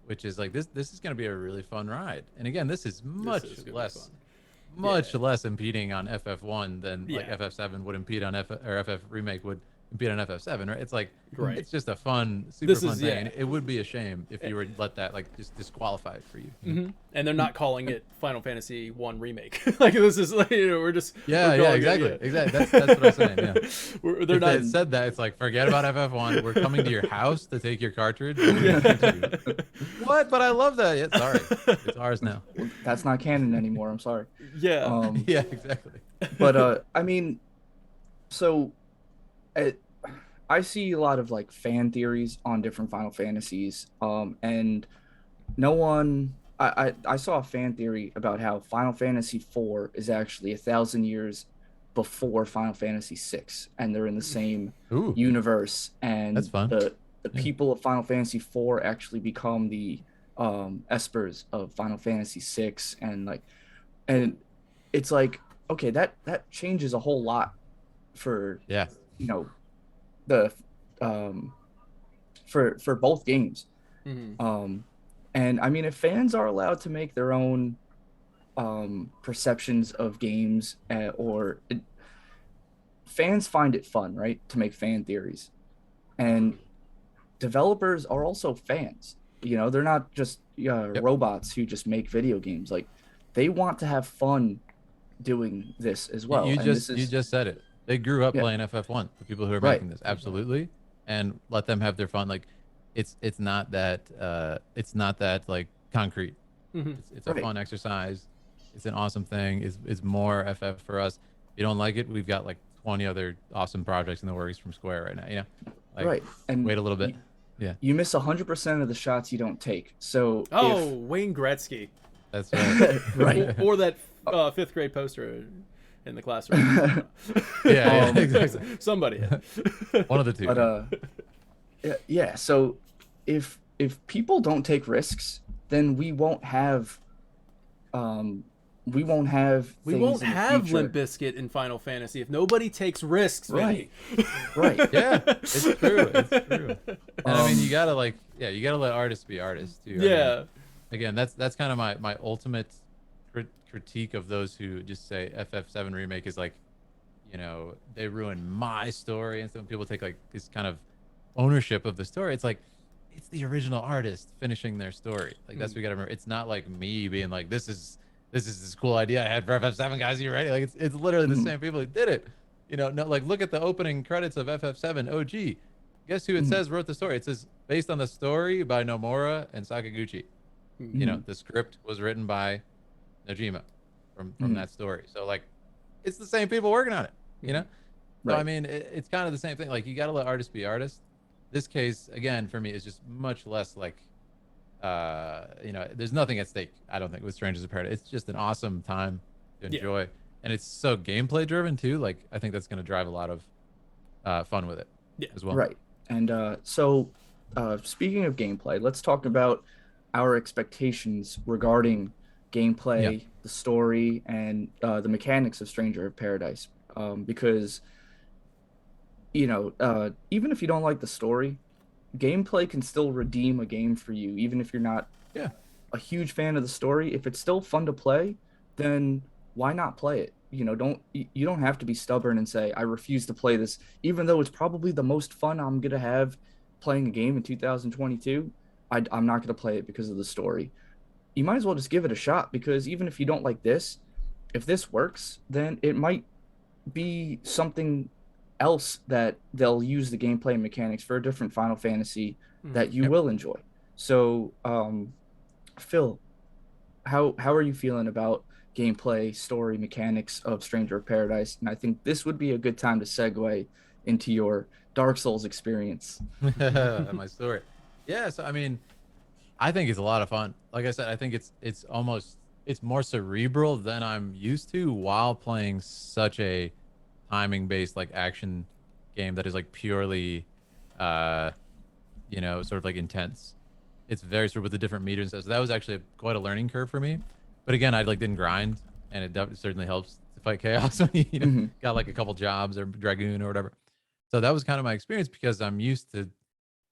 which is like, this is going to be a really fun ride. And again, this is much less impeding on FF1 than like FF7 would impede on FF Remake would impede on FF7, right? It's like, it's just a fun, super fun thing. And it would be a shame if you were to let that like just disqualify it for you. And they're not calling it Final Fantasy 1 Remake. Like this is like, we're just exactly. That's what I'm saying. Yeah, they're if not they said that, it's like, forget about FF1. We're coming to your house to take your cartridge. What? But I love that. Yeah, sorry, it's ours now. That's not canon anymore. I'm sorry. Yeah. Yeah, exactly. But I mean, so I see a lot of like fan theories on different Final Fantasies, and no one. I saw a fan theory about how Final Fantasy IV is actually 1,000 years before Final Fantasy VI, and they're in the same universe. And that's fun. The people of Final Fantasy IV actually become the espers of Final Fantasy VI, and it's like, okay, that changes a whole lot for the for both games. And I mean, if fans are allowed to make their own perceptions of games, fans find it fun, right, to make fan theories, and developers are also fans. They're not just robots who just make video games. Like, they want to have fun doing this as well. You just said it. They grew up playing FF1. The people who are making this, absolutely, and let them have their fun. Like, it's not that like concrete. It's a fun exercise. It's an awesome thing. It's more FF for us. If you don't like it, we've got like 20 other awesome projects in the works from Square right now. Like, and wait a little bit. You miss 100% of the shots you don't take. So Wayne Gretzky. That's right. Right. Or that fifth grade poster in the classroom. Exactly. Somebody. One of the two. But so if people don't take risks, then we won't have we won't have We things won't in the have future. Limp Bizkit in Final Fantasy if nobody takes risks, Right. Vinny. Right. Yeah, it's true. It's true. And I mean, Um, you gotta like, yeah, you gotta let artists be artists too. I mean, Yeah. again, that's kind of my ultimate critique of those who just say FF7 remake is like, you know, they ruin my story, and some people take like this kind of ownership of the story. It's like it's the original artist finishing their story. Like that's what you gotta remember. It's not like me being like, this cool idea I had for FF7, guys. Are you ready? Like it's literally the mhm, same people who did it. You know, no, like look at the opening credits of FF7 OG. Guess who it mhm, says wrote the story? It says based on the story by Nomura and Sakaguchi. You know, mhm, the script was written by Najima from mhm. that story. So like, it's the same people working on it. You know, so I Right. mean, it's kind of the same thing. Like you got to let artists be artists. This case again for me is just much less like, you know, there's nothing at stake. I don't think with Strangers of Paradise. It's just an awesome time to Yeah. enjoy, and it's so gameplay driven too. Like I think that's going to drive a lot of fun with it Yeah. as well. Right. And speaking of gameplay, let's talk about our expectations regarding Yeah. gameplay, the story, and the mechanics of Stranger of Paradise. Because, even if you don't like the story, gameplay can still redeem a game for you, even if you're not Yeah. a huge fan of the story. If it's still fun to play, then why not play it? You don't have to be stubborn and say I refuse to play this, even though it's probably the most fun I'm gonna have playing a game in 2022. I'm not gonna play it because of the story. You might as well just give it a shot, because even if you don't like this, if this works, then it might be something else that they'll use the gameplay and mechanics for a different Final Fantasy that you Yep. will enjoy. So, Phil, how are you feeling about gameplay, story, mechanics of Stranger of Paradise? And I think this would be a good time to segue into your Dark Souls experience. My story. Yeah. So I mean, I think it's a lot of fun. Like I said, I think it's almost it's more cerebral than I'm used to while playing such a timing based like action game that is like purely uh you know, sort of like intense. It's very sort of with the different meters and stuff. So that was actually quite a learning curve for me. But again, I like didn't grind, and it certainly helps to fight chaos when you know Hmm. got like a couple jobs or dragoon or whatever. So that was kind of my experience because I'm used to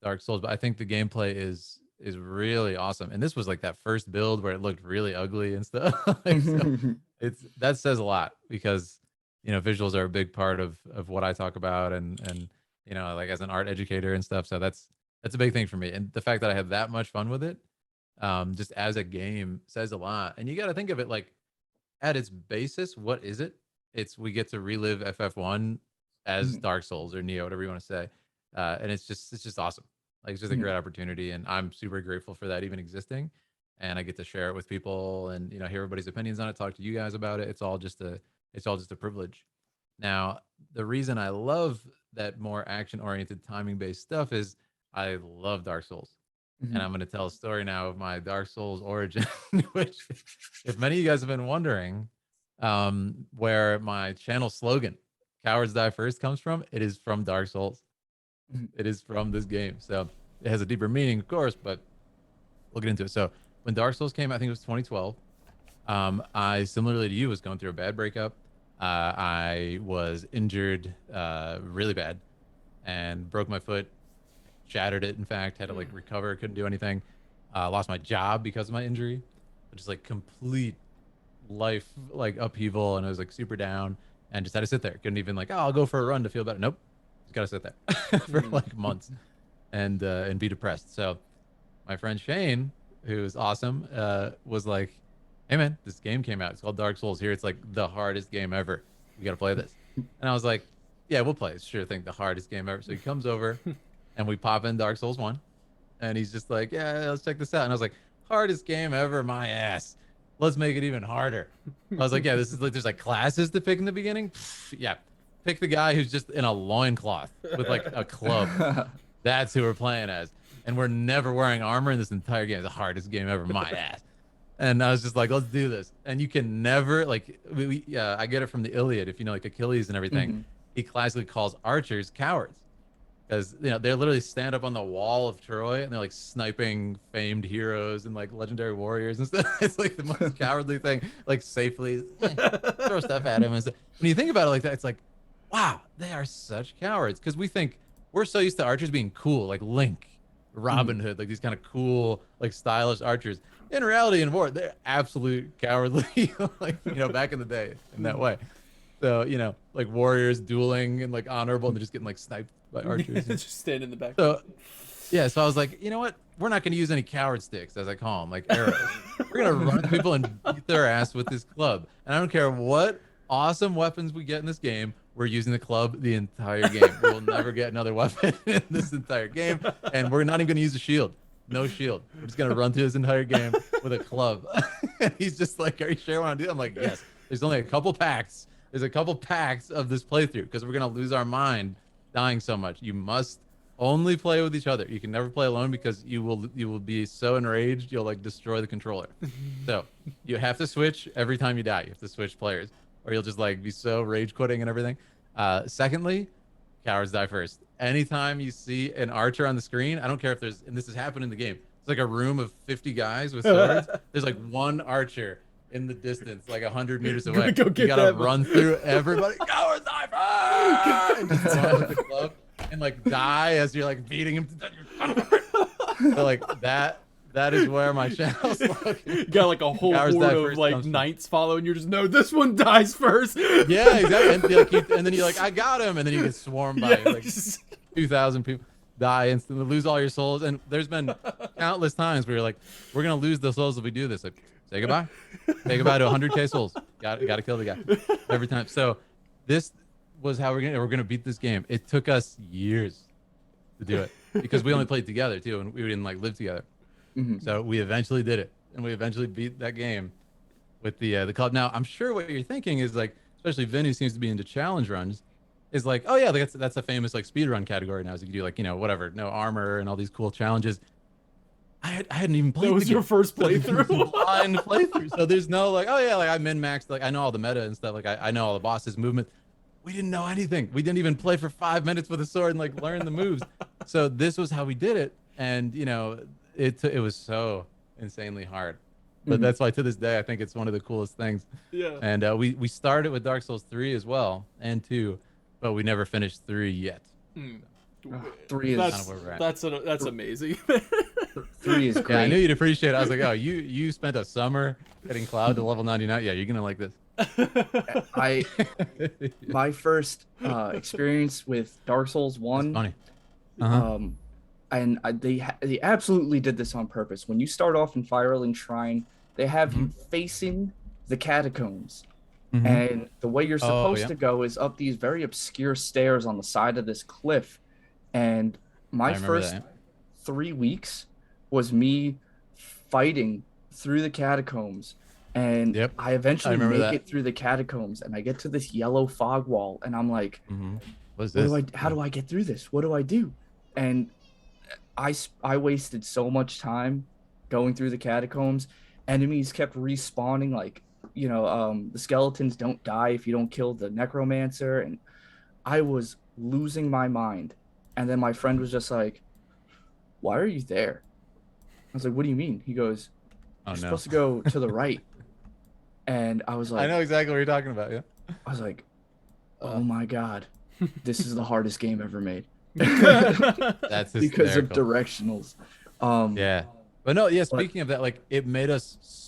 Dark Souls, but I think the gameplay is really awesome. And this was like that first build where it looked really ugly and stuff. Like, so it's that says a lot because you know visuals are a big part of what I talk about and you know like as an art educator and stuff. So that's a big thing for me. And the fact that I had that much fun with it, just as a game says a lot. And you got to think of it like at its basis, what is it? It's we get to relive FF1 as Dark Souls or Neo, whatever you want to say, and it's just awesome. Like it's just a great opportunity, and I'm super grateful for that even existing. And I get to share it with people, and you know hear everybody's opinions on it, talk to you guys about it. It's all just a privilege. Now, the reason I love that more action oriented timing based stuff is I love Dark Souls and I'm going to tell a story now of my Dark Souls origin, which, if many of you guys have been wondering, where my channel slogan, Cowards Die First, comes from, it is from Dark Souls. It is from this game. So it has a deeper meaning, of course, but we'll get into it. So when Dark Souls came, I think it was 2012. I, similarly to you, was going through a bad breakup. I was injured really bad and broke my foot, shattered it. In fact, had to like recover, couldn't do anything. Lost my job because of my injury, just like complete life like upheaval, and I was like super down, and just had to sit there. Couldn't even like, oh, I'll go for a run to feel better. Nope, just gotta sit there for like months, and be depressed. So my friend Shane, who is awesome, was like, "Hey man, this game came out. It's called Dark Souls. Here, it's like the hardest game ever. We gotta play this." And I was like, "Yeah, we'll play it. Sure thing, the hardest game ever." So he comes over, and we pop in Dark Souls 1, and he's just like, "Yeah, let's check this out." And I was like, "Hardest game ever, my ass. Let's make it even harder." I was like, "Yeah, this is like there's like classes to pick in the beginning. Pfft, yeah, pick the guy who's just in a loincloth with like a club. That's who we're playing as, and we're never wearing armor in this entire game. It's the hardest game ever, my ass." And I was just like, "Let's do this." And you can never like I get it from the Iliad, if you know like Achilles and everything. He classically calls archers cowards. because they literally stand up on the wall of Troy and they're like sniping famed heroes and like legendary warriors and stuff. It's like the most cowardly thing. Like safely throw stuff at him. And stuff. When you think about it like that, it's like, wow, they are such cowards. Because we're so used to archers being cool, like Link, Robin Hood, like these kind of cool, like stylish archers. In reality, in war, they're absolute cowardly, like back in the day in that way. So like warriors dueling and like honorable, and they're just getting like sniped by archers. Just stand in the back. So yeah, so I was like, you know what? We're not going to use any coward sticks, as I call them, like arrows. We're going to run at people and beat their ass with this club. And I don't care what awesome weapons we get in this game. We're using the club the entire game. We'll never get another weapon in this entire game. And we're not even going to use a shield. No shield. We're just going to run through this entire game with a club. And he's just like, are you sure you want to do it? I'm like, yes. There's only a couple packs. There's a couple packs of this playthrough because we're going to lose our mind dying so much. You must only play with each other. You can never play alone because you will be so enraged you'll like destroy the controller. So you have to switch every time you die. You have to switch players, or you'll just like be so rage quitting and everything. Secondly, cowards die first. Anytime you see an archer on the screen, I don't care if and this has happened in the game. It's like a room of 50 guys with swords. There's like one archer in the distance, like 100 meters away. Go get you gotta that. run through everybody. Cowards die first! And just run with the club. And like die as you're like beating him to death. So like that is where my channel's looking. You got like a whole Cowards horde die of first like comes from- knights following you. Just know this one dies first. Yeah, exactly. And, and then you're like, I got him, and then you get swarmed by like 2,000 people, die instantly, lose all your souls. And there's been countless times where you're like, we're gonna lose the souls if we do this. Like, say goodbye. Say goodbye to 100k souls. Got to kill the guy every time. So this was how we're gonna beat this game. It took us years to do it because we only played together too, and we didn't like live together. So we eventually did it, and we eventually beat that game with the club. Now I'm sure what you're thinking is like, especially Vin, who seems to be into challenge runs, is like, oh yeah, that's a famous like speed run category now. So you can do like whatever, no armor and all these cool challenges. I hadn't even played. That was your first playthrough. Blind playthrough. So there's no like, oh yeah, like I min-maxed, like I know all the meta and stuff. Like I know all the bosses' movement. We didn't know anything. We didn't even play for 5 minutes with a sword and like learn the moves. So this was how we did it, and it was so insanely hard. But that's why to this day I think it's one of the coolest things. Yeah. And we started with Dark Souls 3 as well, and 2, but we never finished 3 yet. 3 is kind of where we're at. That's amazing. 3 is great. Yeah, I knew you'd appreciate it. I was like, oh, you spent a summer getting Cloud to level 99. Yeah, you're gonna like this. My first experience with Dark Souls 1. Funny. And they absolutely did this on purpose. When you start off in Firelink Shrine, they have you facing the catacombs. And the way you're supposed to go is up these very obscure stairs on the side of this cliff. And my first 3 weeks was me fighting through the catacombs. And I eventually make it through the catacombs, and I get to this yellow fog wall, and I'm like, what is this? How do I get through this? What do I do? And I wasted so much time going through the catacombs. Enemies kept respawning, like, the skeletons don't die if you don't kill the necromancer, and I was losing my mind. And then my friend was just like, why are you there? I was like, what do you mean? He goes, you're supposed to go to the right. And I was like, I know exactly what you're talking about. Yeah. I was like, oh my God, this is the hardest game ever made. That's because of hysterical. directionals. Yeah. But no, yeah, speaking of that, like it made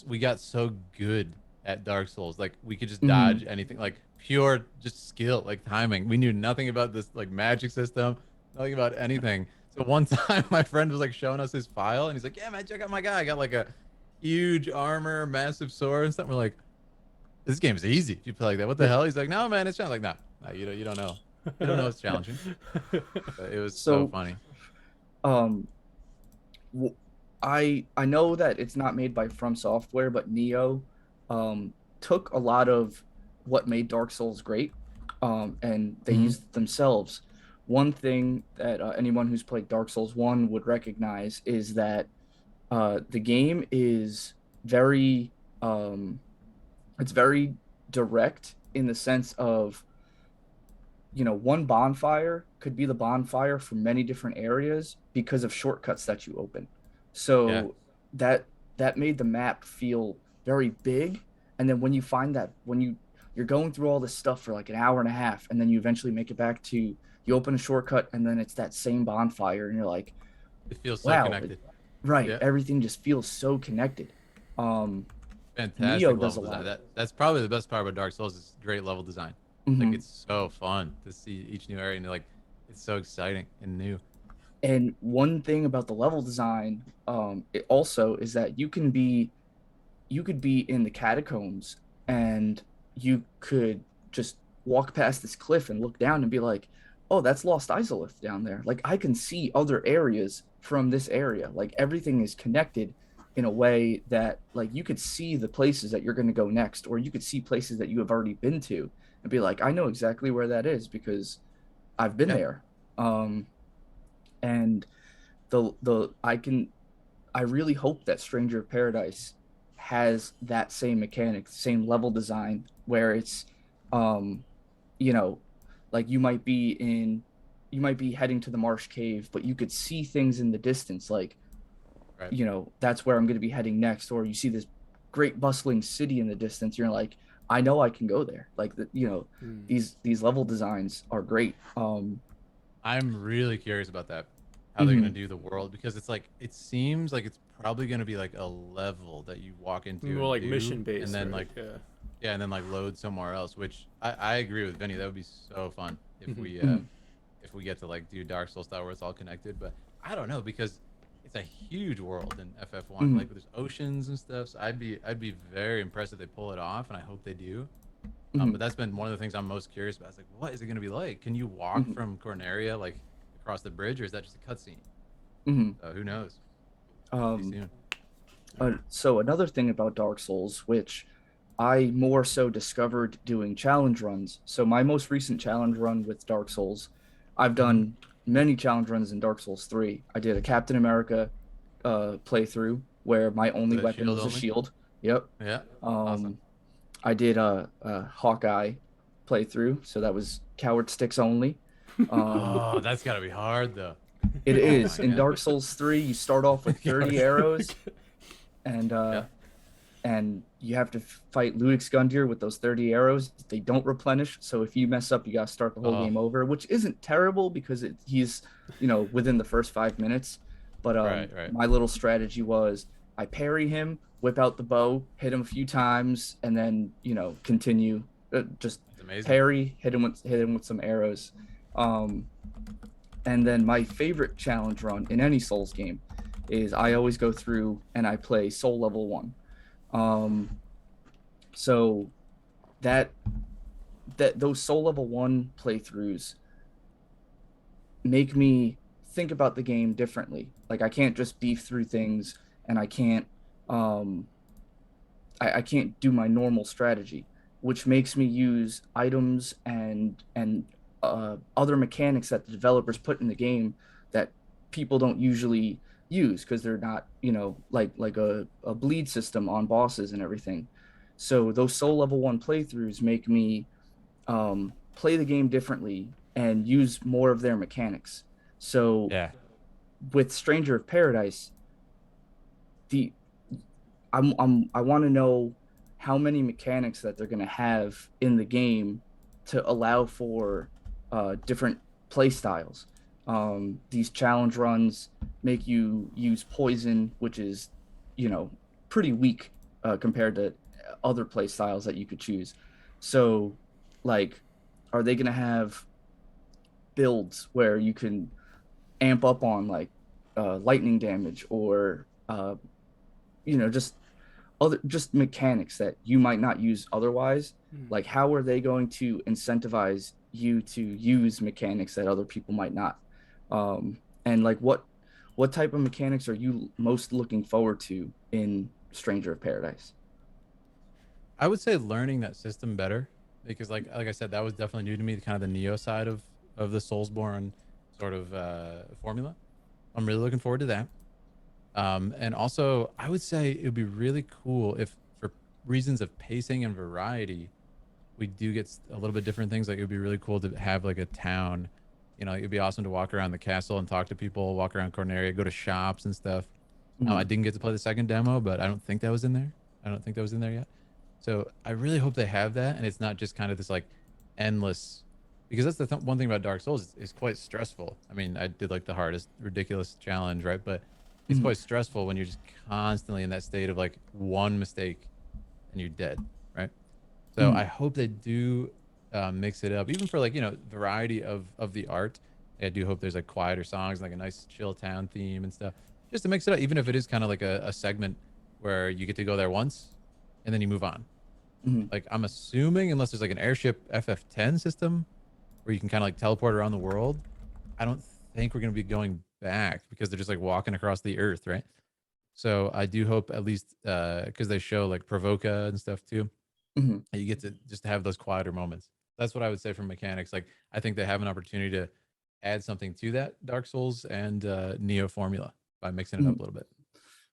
we got so good at Dark Souls. Like we could just dodge anything, like pure just skill, like timing. We knew nothing about this like magic system, nothing about anything. So one time my friend was like showing us his file, and he's like, yeah man, check out my guy. I got like a huge armor, massive sword and stuff. We're like, this game is easy if you play like that. What the hell? He's like, no man, it's challenging. Like, no, you don't know. You don't know it's challenging. But it was so funny. I know that it's not made by From Software, but Neo took a lot of what made Dark Souls great, and they used it themselves. One thing that anyone who's played Dark Souls 1 would recognize is that the game is very it's very direct in the sense of one bonfire could be the bonfire for many different areas because of shortcuts that you open. Yeah. So that that made the map feel very big. And then when you find that you're going through all this stuff for like an hour and a half, and then you eventually make it back to you open a shortcut, and then it's that same bonfire, and you're like, It feels so wow, connected. right, Yeah. everything just feels so connected. Um, Neo Fantastic does a level lot design. of that. That's probably the best part about Dark Souls is great level design. Like Mhm. it's so fun to see each new area and like it's so exciting and new. And one thing about the level design, it also is that you could be in the catacombs, and you could just walk past this cliff and look down and be like, oh, that's Lost Isolith down there. Like I can see other areas from this area. Like everything is connected in a way that like you could see the places that you're going to go next, or you could see places that you have already been to and be like, I know exactly where that is because I've been Yeah. there. And the I really hope that Stranger of Paradise has that same mechanic, same level design, where it's, um, you know, like you might be heading to the marsh cave, but you could see things in the distance, like, Right. that's where I'm going to be heading next, or you see this great bustling city in the distance. You're like, I know I can go there. Like Hmm. these level designs are great. I'm really curious about that. How they're gonna Mhm, do the world because it's like it seems like it's probably gonna be like a level that you walk into More and like do, mission and based, then right? like Yeah. yeah, and then like load somewhere else. Which I agree with Vinny. That would be so fun Mhm. mhm, if we get to like do Dark Souls style where it's all connected. But I don't know because it's a huge world in FF1. mhm, Like there's oceans and stuff. So I'd be very impressed if they pull it off, and I hope they do. But mhm, that's been one of the things I'm most curious about. It's like, what is it going to be like? Can you walk mhm, from Corneria like across the bridge, or is that just a cutscene? mhm. Who knows? Be Um, soon. so another thing about Dark Souls, which I more so discovered doing challenge runs. So my most recent challenge run with Dark Souls, I've Mm-hmm. done many challenge runs in Dark Souls 3. I did a Captain America playthrough where my only The weapon shield was a only. shield. Yep. Yeah. Awesome. Um, I did a Hawkeye playthrough, so that was coward sticks only. Um, Oh, that's got to be hard though. it Oh is my in god. Dark Souls 3. You start off with Coward 30 stick. arrows, and Yeah. you have to fight Luix Gundyr with those 30 arrows. They don't replenish, so if you mess up, you got to start the whole Oh, game over, which isn't terrible because he's within the first 5 minutes. But right, right. my little strategy was I parry him, whip out the bow, hit him a few times, and then continue. Just That's amazing. parry, hit him with some arrows. Um, and then my favorite challenge run in any Souls game is I always go through and I play Soul Level 1. Um, so that those Soul Level 1 playthroughs make me think about the game differently. Like I can't just beef through things, and um I can't do my normal strategy, which makes me use items and other mechanics that the developers put in the game that people don't usually use because they're not, like a bleed system on bosses and everything. So those Soul Level 1 playthroughs make me play the game differently and use more of their mechanics. So Yeah. with Stranger of Paradise, the I want to know how many mechanics that they're going to have in the game to allow for different play styles. These challenge runs make you use poison, which is, you know, pretty weak compared to other play styles that you could choose. So, like, are they going to have builds where you can amp up on like lightning damage, or just just mechanics that you might not use otherwise? Hmm. Like how are they going to incentivize you to use mechanics that other people might not? And like what type of mechanics are you most looking forward to in Stranger of Paradise? I would say learning that system better because like I said, that was definitely new to me, kind of the Neo side of the Soulsborne sort of formula. I'm really looking forward to that. And also, I would say it would be really cool if, for reasons of pacing and variety, we do get a little bit different things. Like it would be really cool to have like a town. You know, it'd be awesome to walk around the castle and talk to people, walk around Corneria, go to shops and stuff. I Mhm. didn't get to play the second demo, but I don't think that was in there. I don't think that was in there yet. So I really hope they have that, and it's not just kind of this like endless, because that's the one thing about Dark Souls. It's quite stressful. I mean, I did like the hardest, ridiculous challenge, right? But it's Mhm. quite stressful when you're just constantly in that state of like one mistake and you're dead, right? So Mhm. I hope they do mix it up, even for like variety of the art. I do hope there's like quieter songs, like a nice chill town theme and stuff, just to mix it up. Even if it is kind of like a segment where you get to go there once and then you move on. Mhm. Like I'm assuming, unless there's like an airship FF10 system where you can kind of like teleport around the world, I don't think we're gonna be going back because they're just like walking across the earth, right? So I do hope at least because they show like Provoca and stuff too, Mhm. you get to just have those quieter moments. That's what I would say from mechanics. Like I think they have an opportunity to add something to that Dark Souls and Neo formula by mixing it up Mhm. a little bit.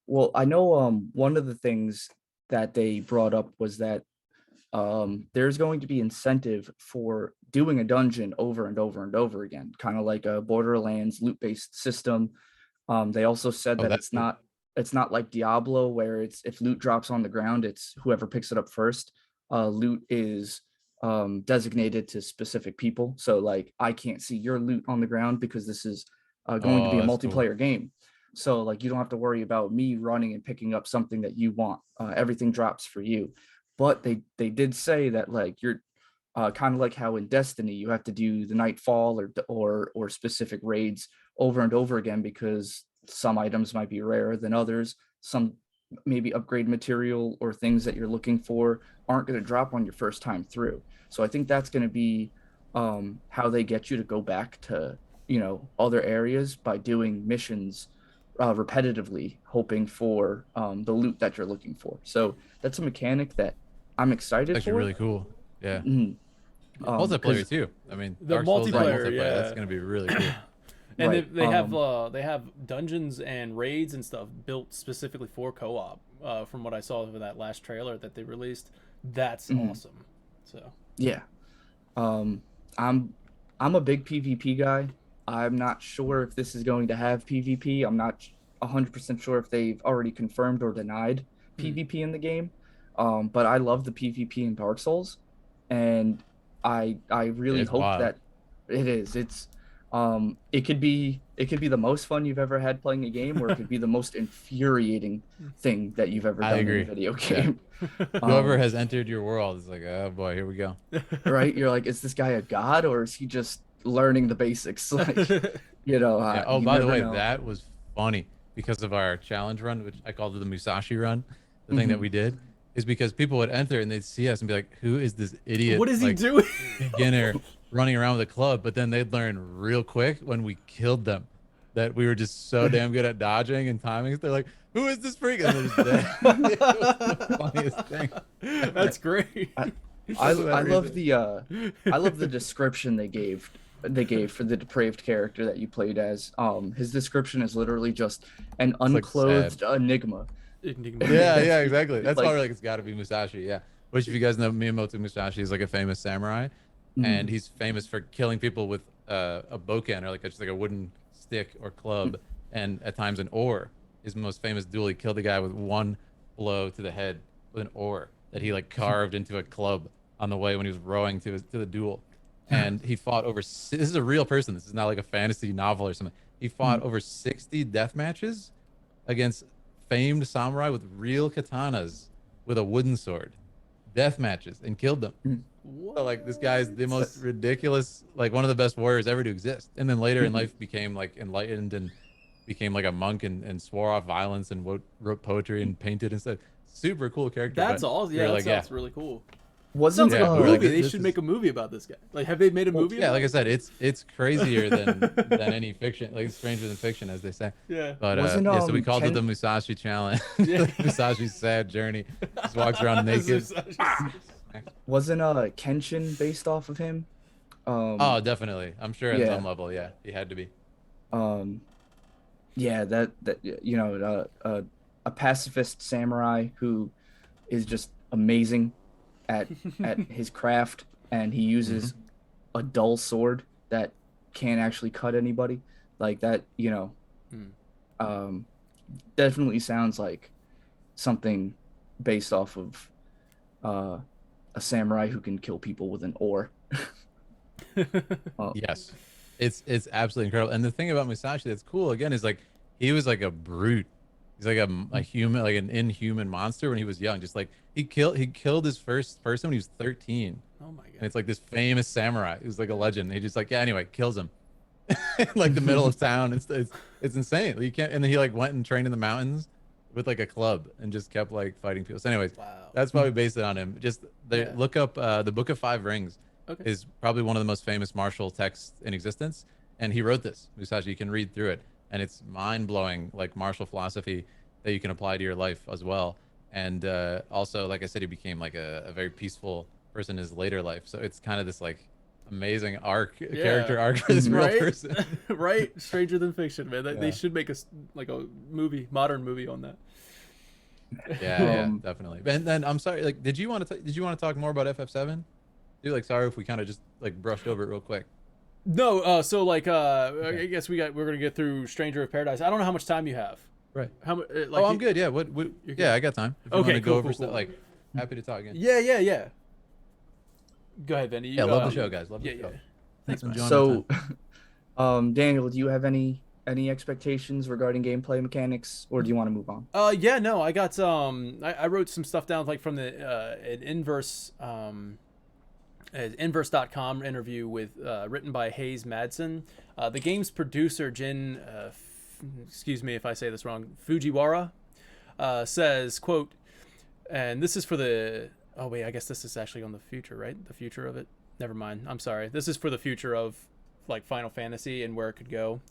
Well, I know one of the things that they brought up was that there's going to be incentive for doing a dungeon over and over and over again, kind of like a Borderlands loot-based system. They also said Oh, that that's cool. it's not like Diablo where it's if loot drops on the ground, it's whoever picks it up first. Loot is designated to specific people. So like I can't see your loot on the ground because this is going to Oh, be a that's cool. multiplayer game. So like you don't have to worry about me running and picking up something that you want. Everything drops for you. But they did say that like you're kind of like how in Destiny you have to do the Nightfall or specific raids over and over again because some items might be rarer than others. Some maybe upgrade material or things that you're looking for aren't going to drop on your first time through. So I think that's going to be how they get you to go back to other areas by doing missions repetitively, hoping for the loot that you're looking for. So that's a mechanic that I'm It's excited actually for. really cool. Yeah. Mhm. Multiplayer Because too. I mean, The Dark Souls and right, multiplayer, multiplayer, that's yeah. going to be really cool. And right. they have dungeons and raids and stuff built specifically for co-op. From what I saw of that last trailer that they released, that's Mhm. awesome. So Yeah. Um, I'm I'm a big PvP guy. I'm not sure if this is going to have PvP. I'm not 100% sure if they've already confirmed or denied hmm. PvP in the game. But I love the PvP in Dark Souls, and I Yeah, really it's hope wild. that it could be the most fun you've ever had playing a game, or it could be the most infuriating thing that you've ever I done in a agree. video Yeah. game. Whoever Um, has entered your world is like, oh boy, here we go. right? You're like, is this guy a god or is he just learning the basics? Like, Yeah. Oh, you by the never way, know. that was funny because of our challenge run, which I called it the Musashi run. The thing that Hmm. we did is because people would enter and they'd see us and be like, who is this idiot, What is he like doing? beginner running around with a club? But then they'd learn real quick when we killed them that we were just so damn good at dodging and timing. They're like, who is this freak? And they're just dead. It was the funniest thing ever. That's great. I, Because of that reason. I love the description they gave for the depraved character that you played as. His description is literally just an It's like sad. unclothed enigma. Yeah, That's yeah, exactly. That's why like, we're like, it's got to be Musashi. Yeah. Which, if you guys know, Miyamoto Musashi is like a famous samurai, and mm, he's famous for killing people with a bokken or like just like a wooden stick or club, and at times an oar. His most famous duel, he killed a guy with one blow to the head with an oar that he like carved into a club on the way when he was rowing to the duel. And he fought over. This is a real person. This is not like a fantasy novel or something. He fought mm, over 60 death matches against famed samurai with real katanas with a wooden sword, death matches, and killed them. mm, So like this guy's the What? most ridiculous, like one of the best warriors ever to exist. And then later in mhm. life became like enlightened and became like a monk and swore off violence and wrote poetry and painted and stuff. Super cool character. That's But all. we Yeah, were that like, yeah, sounds really cool. Sounds Wasn't like a yeah. We were like, movie. They this should is make a movie about this guy. Like, have they made a well, movie yeah. about Like I it? said, it's crazier than any fiction. Like it's stranger than fiction, as they say. Yeah. But wasn't yeah, so we called it the Ken Musashi Challenge, Yeah. Musashi's sad journey. Just walks around naked. wasn't Kenshin based off of him? Oh, Um, definitely. I'm sure at some yeah. level, yeah, he had to be. Um, yeah, that a pacifist samurai who is just amazing. at his craft, and he uses a dull sword that can't actually cut anybody. Like that, definitely sounds like something based off of a samurai who can kill people with an oar. Yes, it's absolutely incredible. And the thing about Musashi that's cool again is like he was like a brute. He's like a human, like an inhuman monster when he was young. Just like he killed his first person when he was 13. Oh my god! And it's like this famous samurai who's like a legend. He just like anyway kills him, in like the middle of town. It's insane. You can't. And then he like went and trained in the mountains with like a club and just kept like fighting people. So anyways, Wow. that's probably based it on him. Just look up the Book of Five Rings. Okay. Is probably one of the most famous martial texts in existence, and he wrote this. Musashi, you can read through it, and it's mind-blowing, like martial philosophy that you can apply to your life as well. And also, like I said, he became like a very peaceful person in his later life. So it's kind of this like amazing character arc for this real person. Right? Stranger than fiction, man. They should make a modern movie on that. Yeah, definitely. And then I'm sorry, like, did you want to talk more about FF7? Dude, like, sorry if we kind of just like brushed over it real quick. No, so like, I guess we're gonna get through Stranger of Paradise. I don't know how much time you have. Right. How much? Like, I'm good. Yeah. What? Yeah, I got time. If you okay. Want to Cool, go over cool, stuff, cool. like, happy to talk again. Yeah. Go ahead, Benny. Yeah, love the show, guys. Love the show. Thanks, man. So, Daniel, do you have any expectations regarding gameplay mechanics, or do you want to move on? Yeah, no, I got I wrote some stuff down like from the an Inverse.com interview with written by Hayes Madsen. The game's producer Jin, excuse me if I say this wrong, Fujiwara, says, quote, and this is for the I guess this is actually on the future, right? The future of it. Never mind. I'm sorry. This is for the future of like Final Fantasy and where it could go.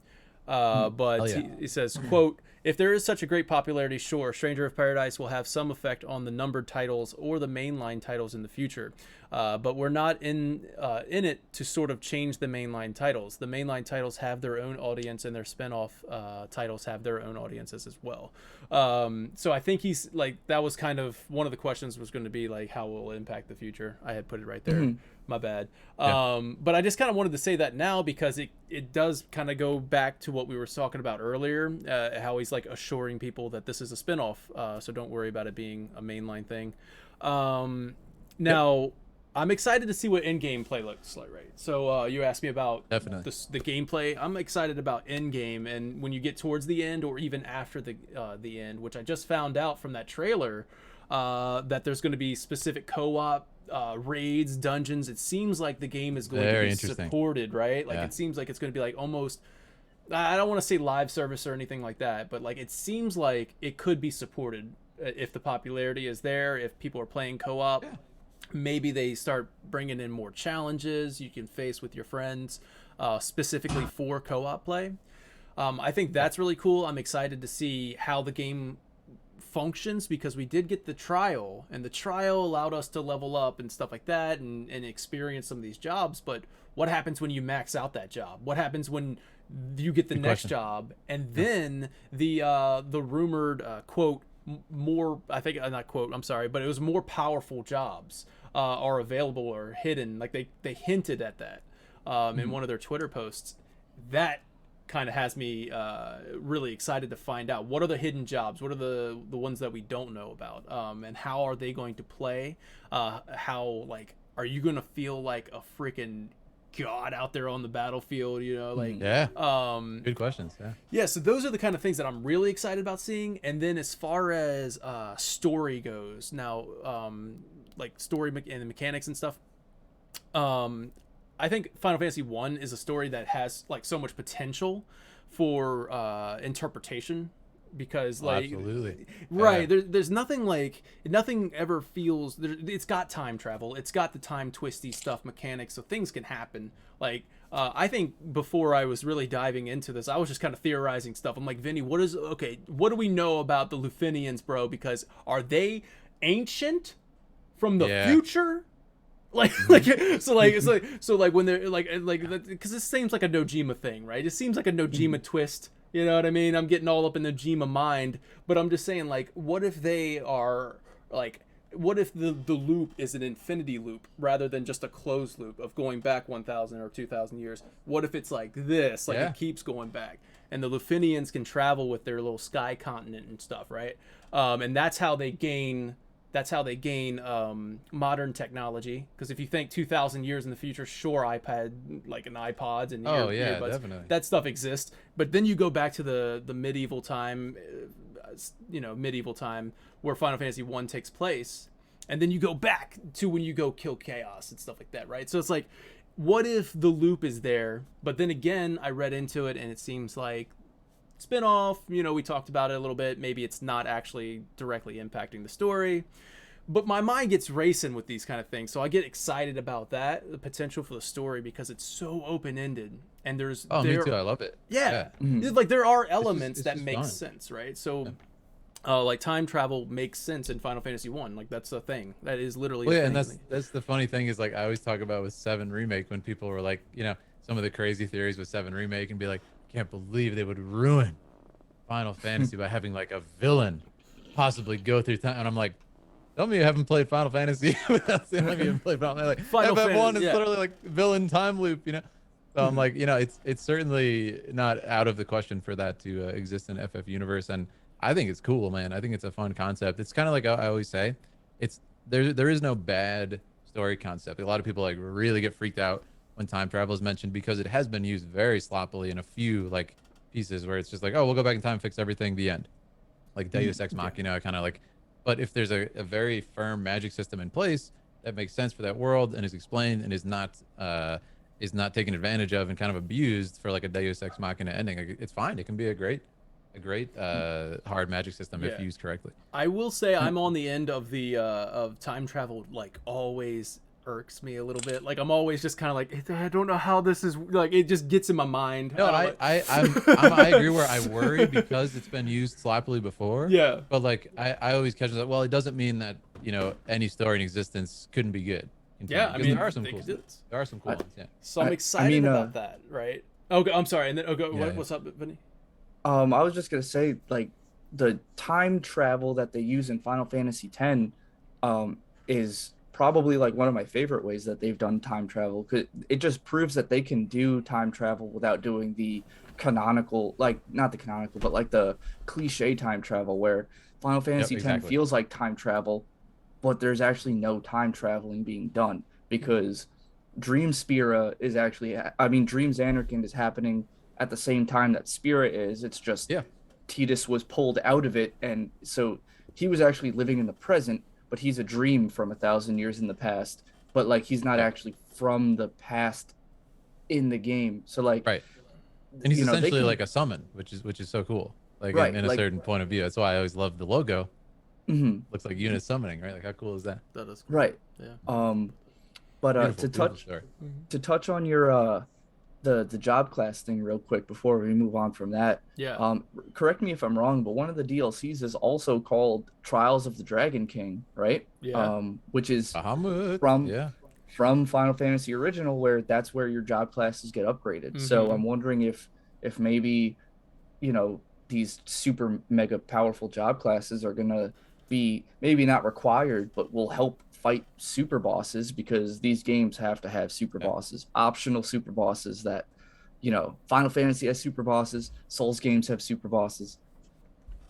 But he says, quote, if there is such a great popularity, sure, Stranger of Paradise will have some effect on the numbered titles or the mainline titles in the future. But we're not in it to sort of change the mainline titles. The mainline titles have their own audience, and their spin-off titles have their own audiences as well. So I think he's like, that was kind of one of the questions was going to be like, how will it impact the future? I had put it right there. My bad. But I just kind of wanted to say that now because it does kind of go back to what we were talking about earlier, how he's like assuring people that this is a spin-off, so don't worry about it being a mainline thing. Now, I'm excited to see what in-game play looks like, right? So you asked me about the gameplay. I'm excited about in-game, and when you get towards the end or even after the end, which I just found out from that trailer, that there's going to be specific co-op raids, dungeons. It seems like the game is going to be supported, right? Like it seems like it's going to be like almost, I don't want to say live service or anything like that, but like it seems like it could be supported if the popularity is there, if people are playing co-op. Maybe they start bringing in more challenges you can face with your friends, specifically for co-op play. I think that's really cool. I'm excited to see how the game functions because we did get the trial, and the trial allowed us to level up and stuff like that and experience some of these jobs. But what happens when you max out that job? What happens when you get the next job and then the rumored quote more, I think, not quote, I'm sorry, but it was more powerful jobs are available or hidden. Like they hinted at that in one of their Twitter posts. That kind of has me really excited to find out what are the hidden jobs, what are the ones that we don't know about, and how are they going to play, how, like, are you going to feel like a freaking god out there on the battlefield, you know, like good questions. So those are the kind of things that I'm really excited about seeing. And then as far as story goes now, like story and the mechanics and stuff, I think Final Fantasy 1 is a story that has like so much potential for interpretation because like absolutely right there's nothing ever feels it's got time travel, it's got the time twisty stuff mechanics, so things can happen. Like I think before I was really diving into this, I was just kind of theorizing stuff. I'm like, Vinny, what do we know about the Lufinians, bro? Because are they ancient from the future? Like so when they're like because this seems like a Nojima thing, right? It seems like a Nojima twist, you know what I mean? I'm getting all up in Nojima mind, but I'm just saying, like, what if they are like what if the loop is an infinity loop rather than just a closed loop of going back 1,000 or 2,000 years? What if it's like this, like Yeah. it keeps going back, and the Lufinians can travel with their little sky continent and stuff, right? And that's how they gain. That's how they gain modern technology. Because if you think 2,000 years in the future, sure, iPad, like an iPods and earbuds, definitely. that stuff exists. But then you go back to the medieval time, medieval time where Final Fantasy 1 takes place, and then you go back to when you go kill chaos and stuff like that, right? So it's like, what if the loop is there? But then again, I read into it and it seems like spin-off, we talked about it a little bit, maybe it's not actually directly impacting the story, but my mind gets racing with these kind of things, so I get excited about that, the potential for the story, because it's so open-ended, and Me too, I love it. like there are elements it's that just make fun. sense, right? So like time travel makes sense in Final Fantasy 1, like that's a thing that is literally a Well, yeah, thing. and that's the funny thing is, like, I always talk about with 7 Remake, when people were like, some of the crazy theories with 7 Remake, and be like, can't believe they would ruin Final Fantasy by having like a villain possibly go through time. And I'm like, tell me you haven't played Final Fantasy without saying like you haven't played Final Fantasy. Like, Final FF1 is yeah. literally like villain time loop, So I'm like, it's certainly not out of the question for that to exist in FF universe, and I think it's cool, man. I think it's a fun concept. It's kind of like I always say, there is no bad story concept. A lot of people like really get freaked out when time travel is mentioned, because it has been used very sloppily in a few like pieces where it's just like, oh, we'll go back in time, fix everything, the end. Like Deus Ex Machina, kind of like. But if there's a very firm magic system in place that makes sense for that world and is explained and is not taken advantage of and kind of abused for like a Deus Ex Machina ending, like, it's fine. It can be a great hard magic system if used correctly. I will say I'm on the end of the of time travel, like always irks me a little bit. Like I'm always just kind of like, I don't know how this is, like it just gets in my mind. No, I agree where I worry because it's been used sloppily before. Yeah. But like I always catch it, well, it doesn't mean that, any story in existence couldn't be good. Yeah, I mean, there are some cool ones. There are some cool ones, yeah. So I'm excited about that, right? Okay, I'm sorry. And then what's up, Vinny? I was just gonna say, like, the time travel that they use in Final Fantasy X is probably like one of my favorite ways that they've done time travel, because it just proves that they can do time travel without doing the canonical, like not the canonical, but like the cliche time travel where Final Fantasy X feels like time travel, but there's actually no time traveling being done, because Dream Spira is actually, Dreams Anarchan is happening at the same time that Spira is. It's just Tidus was pulled out of it, and so he was actually living in the present, but he's a dream from 1,000 years in the past. But like he's not actually from the past in the game. So like, right, and he's essentially like a summon, which is so cool. Like in a certain point of view. That's why I always love the logo. Mm-hmm. Looks like unit summoning, right? Like how cool is that? That is cool. Right. Yeah. But to touch on your the job class thing real quick before we move on from that. Yeah. Correct me if I'm wrong, but one of the DLCs is also called Trials of the Dragon King, right? Yeah. Which is Bahamut. from Final Fantasy Original, where that's where your job classes get upgraded. Mm-hmm. So I'm wondering if maybe, these super mega powerful job classes are gonna be maybe not required, but will help fight super bosses, because these games have to have super bosses, optional super bosses that, Final Fantasy has super bosses, Souls games have super bosses,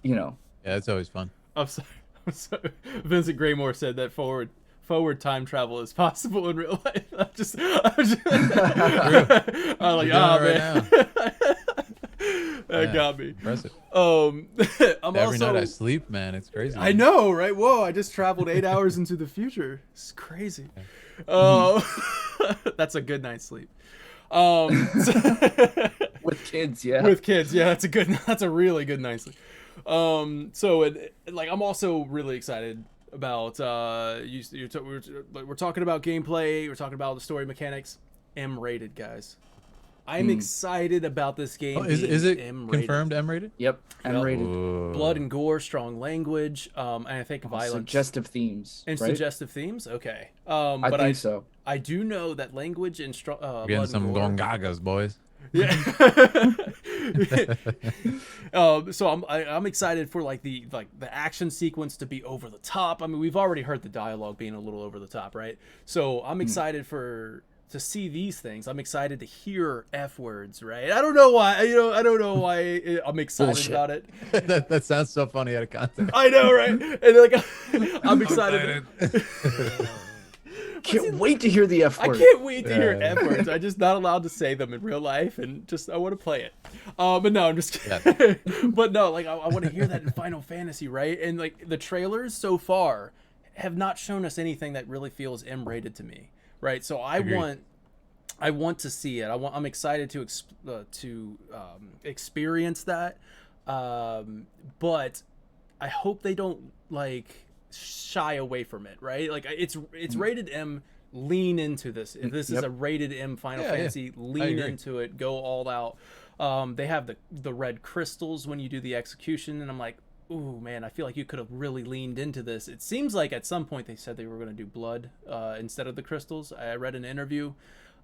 Yeah, it's always fun. I'm sorry. Vincent Graymore said that forward time travel is possible in real life. I'm just I'm like, man. That got me. Impressive. Every night I sleep, man. It's crazy. I know, right? Whoa, I just traveled 8 hours into the future. It's crazy. That's a good night's sleep. With kids, yeah. With kids, yeah. That's a really good night's sleep. I'm also really excited about we're talking about gameplay, we're talking about the story mechanics. M-rated, guys. I'm excited about this game. Is it M-rated. confirmed M-rated? Yep, M-rated. Blood and gore, strong language, and I think violence. Suggestive themes, and right? Suggestive themes? Okay. I think so. I do know that language and blood Getting and some gore, gongagas, boys. Yeah. So I'm excited for like the action sequence to be over the top. I mean, we've already heard the dialogue being a little over the top, right? So I'm excited to see these things. I'm excited to hear F words, right? I don't know why. I don't know why I'm excited Bullshit. about it. That sounds so funny out of context. I know, right? And like, I'm excited. Can't wait to hear the F I word. can't wait to hear Yeah. F words. I'm just not allowed to say them in real life, and just I want to play it. But no, I'm just kidding. But no, like I want to hear that in Final Fantasy, right? And like the trailers so far have not shown us anything that really feels M-rated to me, right? So Agreed. I want to see it. I'm excited to experience that. But I hope they don't like shy away from it, right? Like it's rated M. Lean into this. If this is a rated M Final Fantasy, lean into it. Go all out. They have the red crystals when you do the execution, and I'm like, ooh man, I feel like you could have really leaned into this. It seems like at some point they said they were going to do blood instead of the crystals. I read an interview.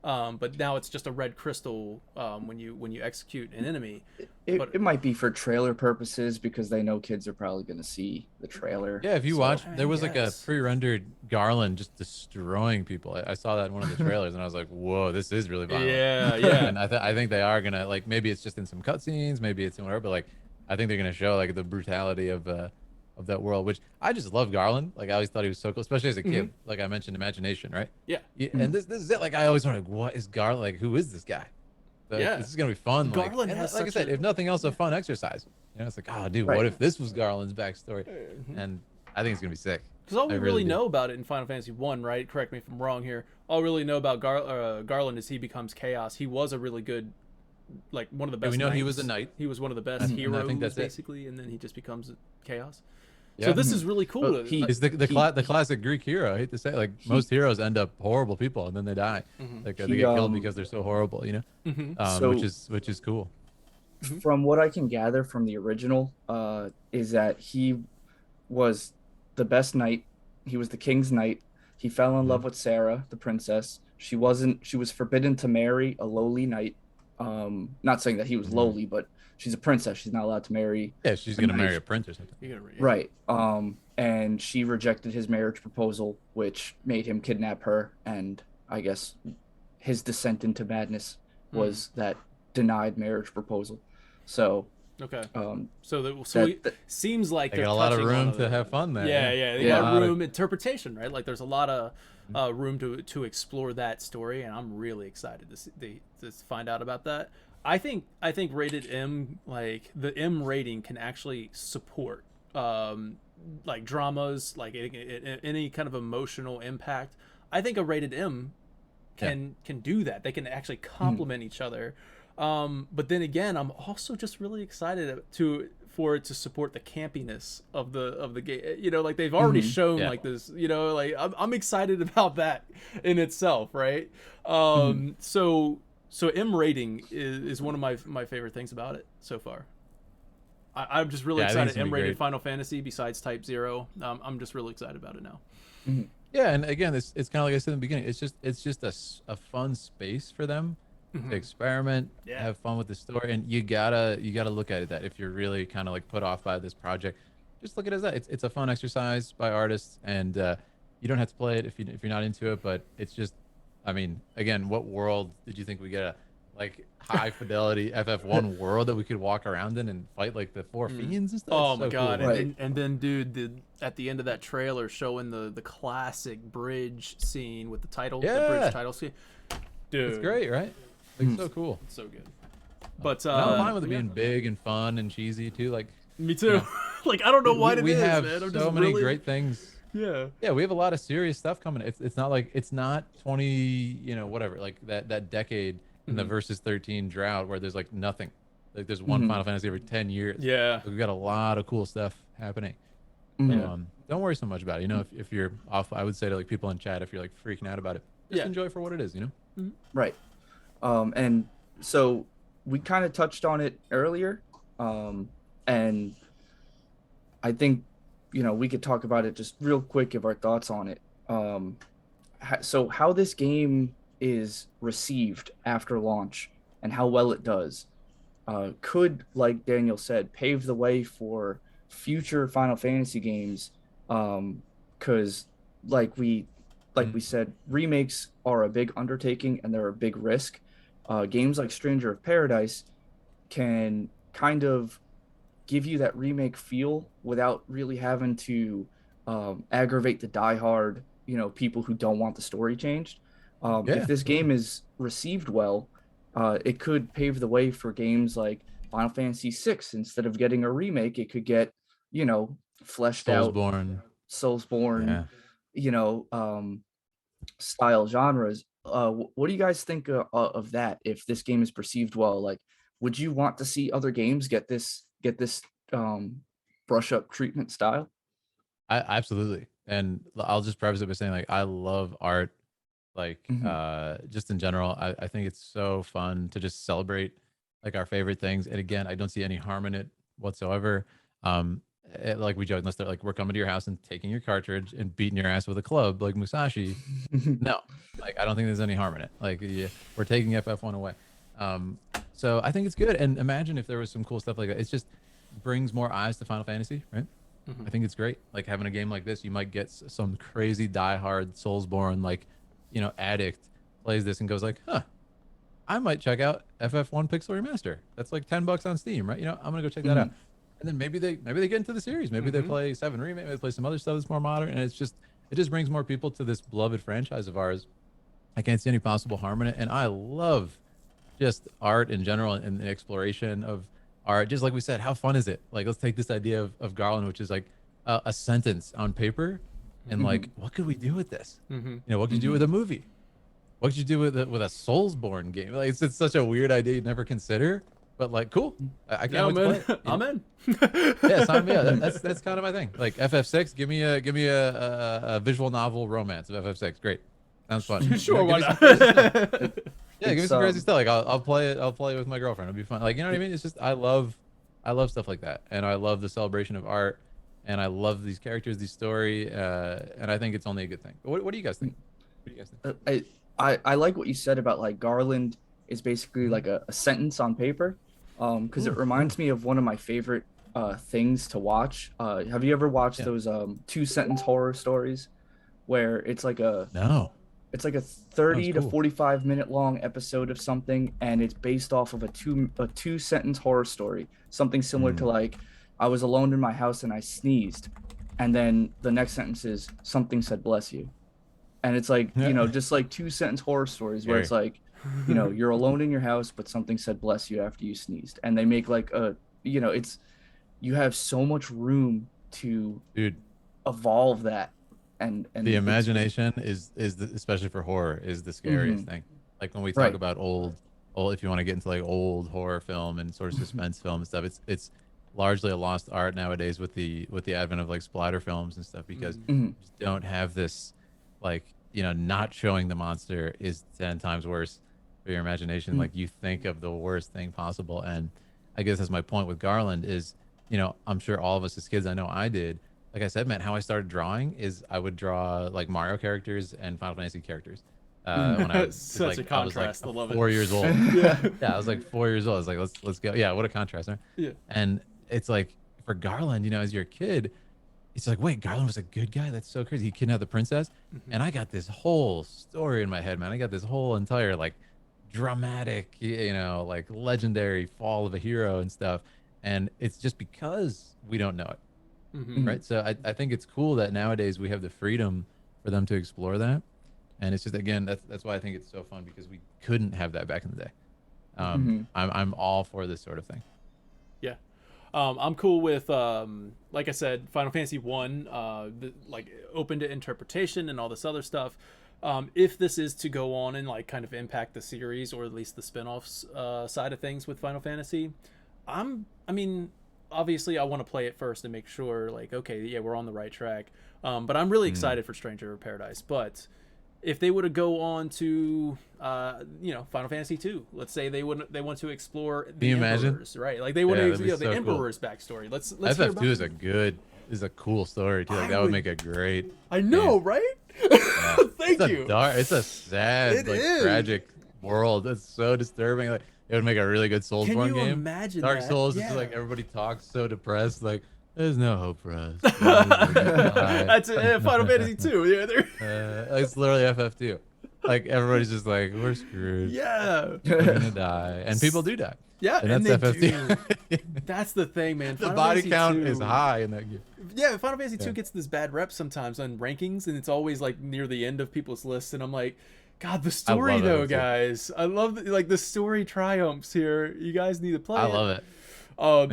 But now it's just a red crystal when you execute an enemy. It might be for trailer purposes because they know kids are probably going to see the trailer. Yeah, if you watch, there was like a guess. pre-rendered Garland just destroying people. I saw that in one of the trailers, and I was like, "Whoa, this is really violent." Yeah, yeah. And I think they are gonna like maybe it's just in some cutscenes, maybe it's in whatever, but like I think they're gonna show like the brutality of that world, which I just love Garland. Like I always thought he was so cool, especially as a kid. Like I mentioned, imagination, right? Yeah. And this is it. Like I always wondered, what is Garland? Like who is this guy? So Yeah. this is gonna be fun. Garland and has like I such said, a- if nothing else, a fun exercise. You know, it's like, oh, dude, what if this was Garland's backstory? And I think it's gonna be sick. Because all we I really do. know about it in Final Fantasy 1, right? Correct me if I'm wrong here. All we really know about Garland is he becomes Chaos. He was a really good, like one of the best. we know he knights. was a knight. He was one of the best And I heroes, think that's it. basically, and then he just becomes Chaos. Yeah. So this is really cool. But he- He's the classic Greek hero. I hate to say, like most heroes end up horrible people and then they die. Like they He, get killed because they're so horrible, you know. So- Which is cool. From what I can gather from the original, is that he was the best knight. He was the king's knight. He fell in love with Sarah, the princess. She was forbidden to marry a lowly knight. Not saying that he was lowly, but she's a princess. She's not allowed to marry. Yeah, she's gonna marry a prince or something. You're gonna Right. And she rejected his marriage proposal, which made him kidnap her. And I guess his descent into madness was that denied marriage proposal. So, Okay. um, It seems like They they're got a lot of touching room on to have fun there. Yeah, they Yeah. got room interpretation, right? Like there's a lot of room to explore that story, and I'm really excited to find out about that. I think rated M, like the M rating, can actually support like dramas, like any kind of emotional impact. I think a rated M can do that. They can actually complement each other. But then again, I'm also just really excited for it to support the campiness of the game. You know, like they've already shown like this. You know, like I'm excited about that in itself, right? So M rating is one of my favorite things about it so far. I'm just really Yeah, I think excited. it's gonna be M rated great. Final Fantasy besides Type 0. I'm just really excited about it now. Yeah, and again, it's kind of like I said in the beginning. It's just a fun space for them to experiment, have fun with the story, and you gotta look at it that if you're really kind of like put off by this project, just look at it as that. It's a fun exercise by artists, and you don't have to play it if you're not into it. But it's just, I mean, again, what world did you think we get a like high fidelity FF1 world that we could walk around in and fight like the four fiends and stuff? Oh It's my so god! cool. And then, dude, at the end of that trailer, showing the classic bridge scene with the title, the Yeah. bridge title scene, dude, It's great, right? Like so cool. it's so good. But And I'm fine with it yeah. being big and fun and cheesy too. Like Me too. Like I don't know what it we is, have man. I'm so just many really, great things. Yeah. Yeah, we have a lot of serious stuff coming. It's not like it's not 20, you know, whatever, like that decade in the Versus 13 drought where there's like nothing. Like there's one Final Fantasy every 10 years. Yeah. So we've got a lot of cool stuff happening. Yeah. Don't worry so much about it. You know, if you're off, I would say to like people in chat, if you're like freaking out about it, just Yeah. enjoy it for what it is, you know? Right. And so we kind of touched on it earlier. And I think, you know, we could talk about it just real quick, give our thoughts on it. So how this game is received after launch. and how well it does could, like Daniel said, pave the way for future Final Fantasy games. Because like we said, remakes are a big undertaking and they're a big risk. Games like Stranger of Paradise can kind of give you that remake feel without really having to aggravate the diehard, people who don't want the story changed. If this game is received well, it could pave the way for games like Final Fantasy VI. Instead of getting a remake, it could get, fleshed out SoulsBorne. Soulsborne, Yeah. you know, style genres. What do you guys think of that? If this game is perceived well, like, would you want to see other games get this brush up treatment style? I absolutely. And I'll just preface it by saying like I love art, like Mhm. just in general. I think it's so fun to just celebrate like our favorite things. And again, I don't see any harm in it whatsoever. Like we joke, unless they're like we're coming to your house and taking your cartridge and beating your ass with a club like Musashi. No, like I don't think there's any harm in it. Like yeah, we're taking FF1 away. So I think it's good. And imagine if there was some cool stuff like that. It's just brings more eyes to Final Fantasy, right? I think it's great. Like having a game like this, you might get some crazy diehard Soulsborne, like, addict plays this and goes like, huh, I might check out FF1 Pixel Remaster. That's like $10 on Steam, right? I'm gonna go check that out. And then maybe they get into the series. Maybe they play 7 Remake, maybe they play some other stuff that's more modern, and it just brings more people to this beloved franchise of ours. I can't see any possible harm in it, and I love just art in general and the exploration of art. Just like we said, how fun is it? Like, let's take this idea of Garland, which is like a sentence on paper, and like, what could we do with this? What could you do with a movie? What could you do with a Soulsborne game? Like, it's such a weird idea you'd never consider, but like, cool. I can't wait to play it. I'm in. Yeah, that's kind of my thing. Like FF6, give me a visual novel romance of FF6. Great, sounds fun. Sure, why not? Yeah, give me some crazy stuff. Like I'll play it. I'll play it with my girlfriend. It'll be fun. Like, you know what I mean? It's just I love stuff like that, and I love the celebration of art, and I love these characters, these story, and I think it's only a good thing. What do you guys think? What do you guys think? I like what you said about like Garland is basically like a sentence on paper, because it reminds me of one of my favorite things to watch. Have you ever watched those 2-sentence horror stories where it's like a No. it's like a 30 to cool. 45 minute long episode of something, and it's based off of a two-sentence horror story, something similar to like, I was alone in my house and I sneezed, and then the next sentence is something said bless you. And it's like, just like 2-sentence horror stories where it's like, you're alone in your house but something said bless you after you sneezed, and they make like it's, you have so much room to evolve that. And the imagination is especially for horror, is the scariest thing. Like when we talk about old, if you want to get into like old horror film and sort of suspense film and stuff, it's largely a lost art nowadays with the advent of like splatter films and stuff, because you just don't have this, like, not showing the monster is 10 times worse for your imagination. Like, you think of the worst thing possible. And I guess that's my point with Garland is, I'm sure all of us as kids, I know I did, like I said, man, how I started drawing is I would draw like Mario characters and Final Fantasy characters. When I was Such a contrast. I was I like love 4 it. years old. Yeah. Yeah, I was like 4 years old. I was like, let's go. Yeah, what a contrast, right? Yeah. And it's like for Garland, as you're a kid, it's like, wait, Garland was a good guy? That's so crazy. He kidnapped the princess. And I got this whole story in my head, man. I got this whole entire like dramatic, like legendary fall of a hero and stuff. And it's just because we don't know it. Right. So I think it's cool that nowadays we have the freedom for them to explore that. And it's just, again, that's why I think it's so fun, because we couldn't have that back in the day. I'm all for this sort of thing. Yeah. I'm cool with, like I said, Final Fantasy 1, like open to interpretation and all this other stuff. If this is to go on and like kind of impact the series, or at least the spin-offs side of things with Final Fantasy, obviously I want to play it first and make sure, like, okay, yeah, we're on the right track. But I'm really excited for Stranger of Paradise. But if they were to go on to, Final Fantasy 2, let's say they want to explore the Emperors, right? Like they want to explore the Emperor's backstory. Let's hear about FF2 is a cool story too. Like that would make a great. I know, game. right? Thank you. It's a sad, tragic world. It's so disturbing. Like, It would make a really good Can SoulsBorne you game. imagine Dark that? Souls is Yeah. like everybody talks so depressed, like there's no hope for us. That's That's Final Fantasy 2. Yeah, it's literally FF2. Like everybody's just like we're screwed. yeah. We're gonna die, and people do die. Yeah, And and that's they FF2. do. That's the thing, man. The Final body Fantasy count 2 is high in that game. Yeah, Final Fantasy 2 Yeah. gets this bad rep sometimes on rankings, and it's always like near the end of people's lists, and I'm like, God, the story love though, it, too. guys. I love like the story triumphs here. You guys need to play I it. love it.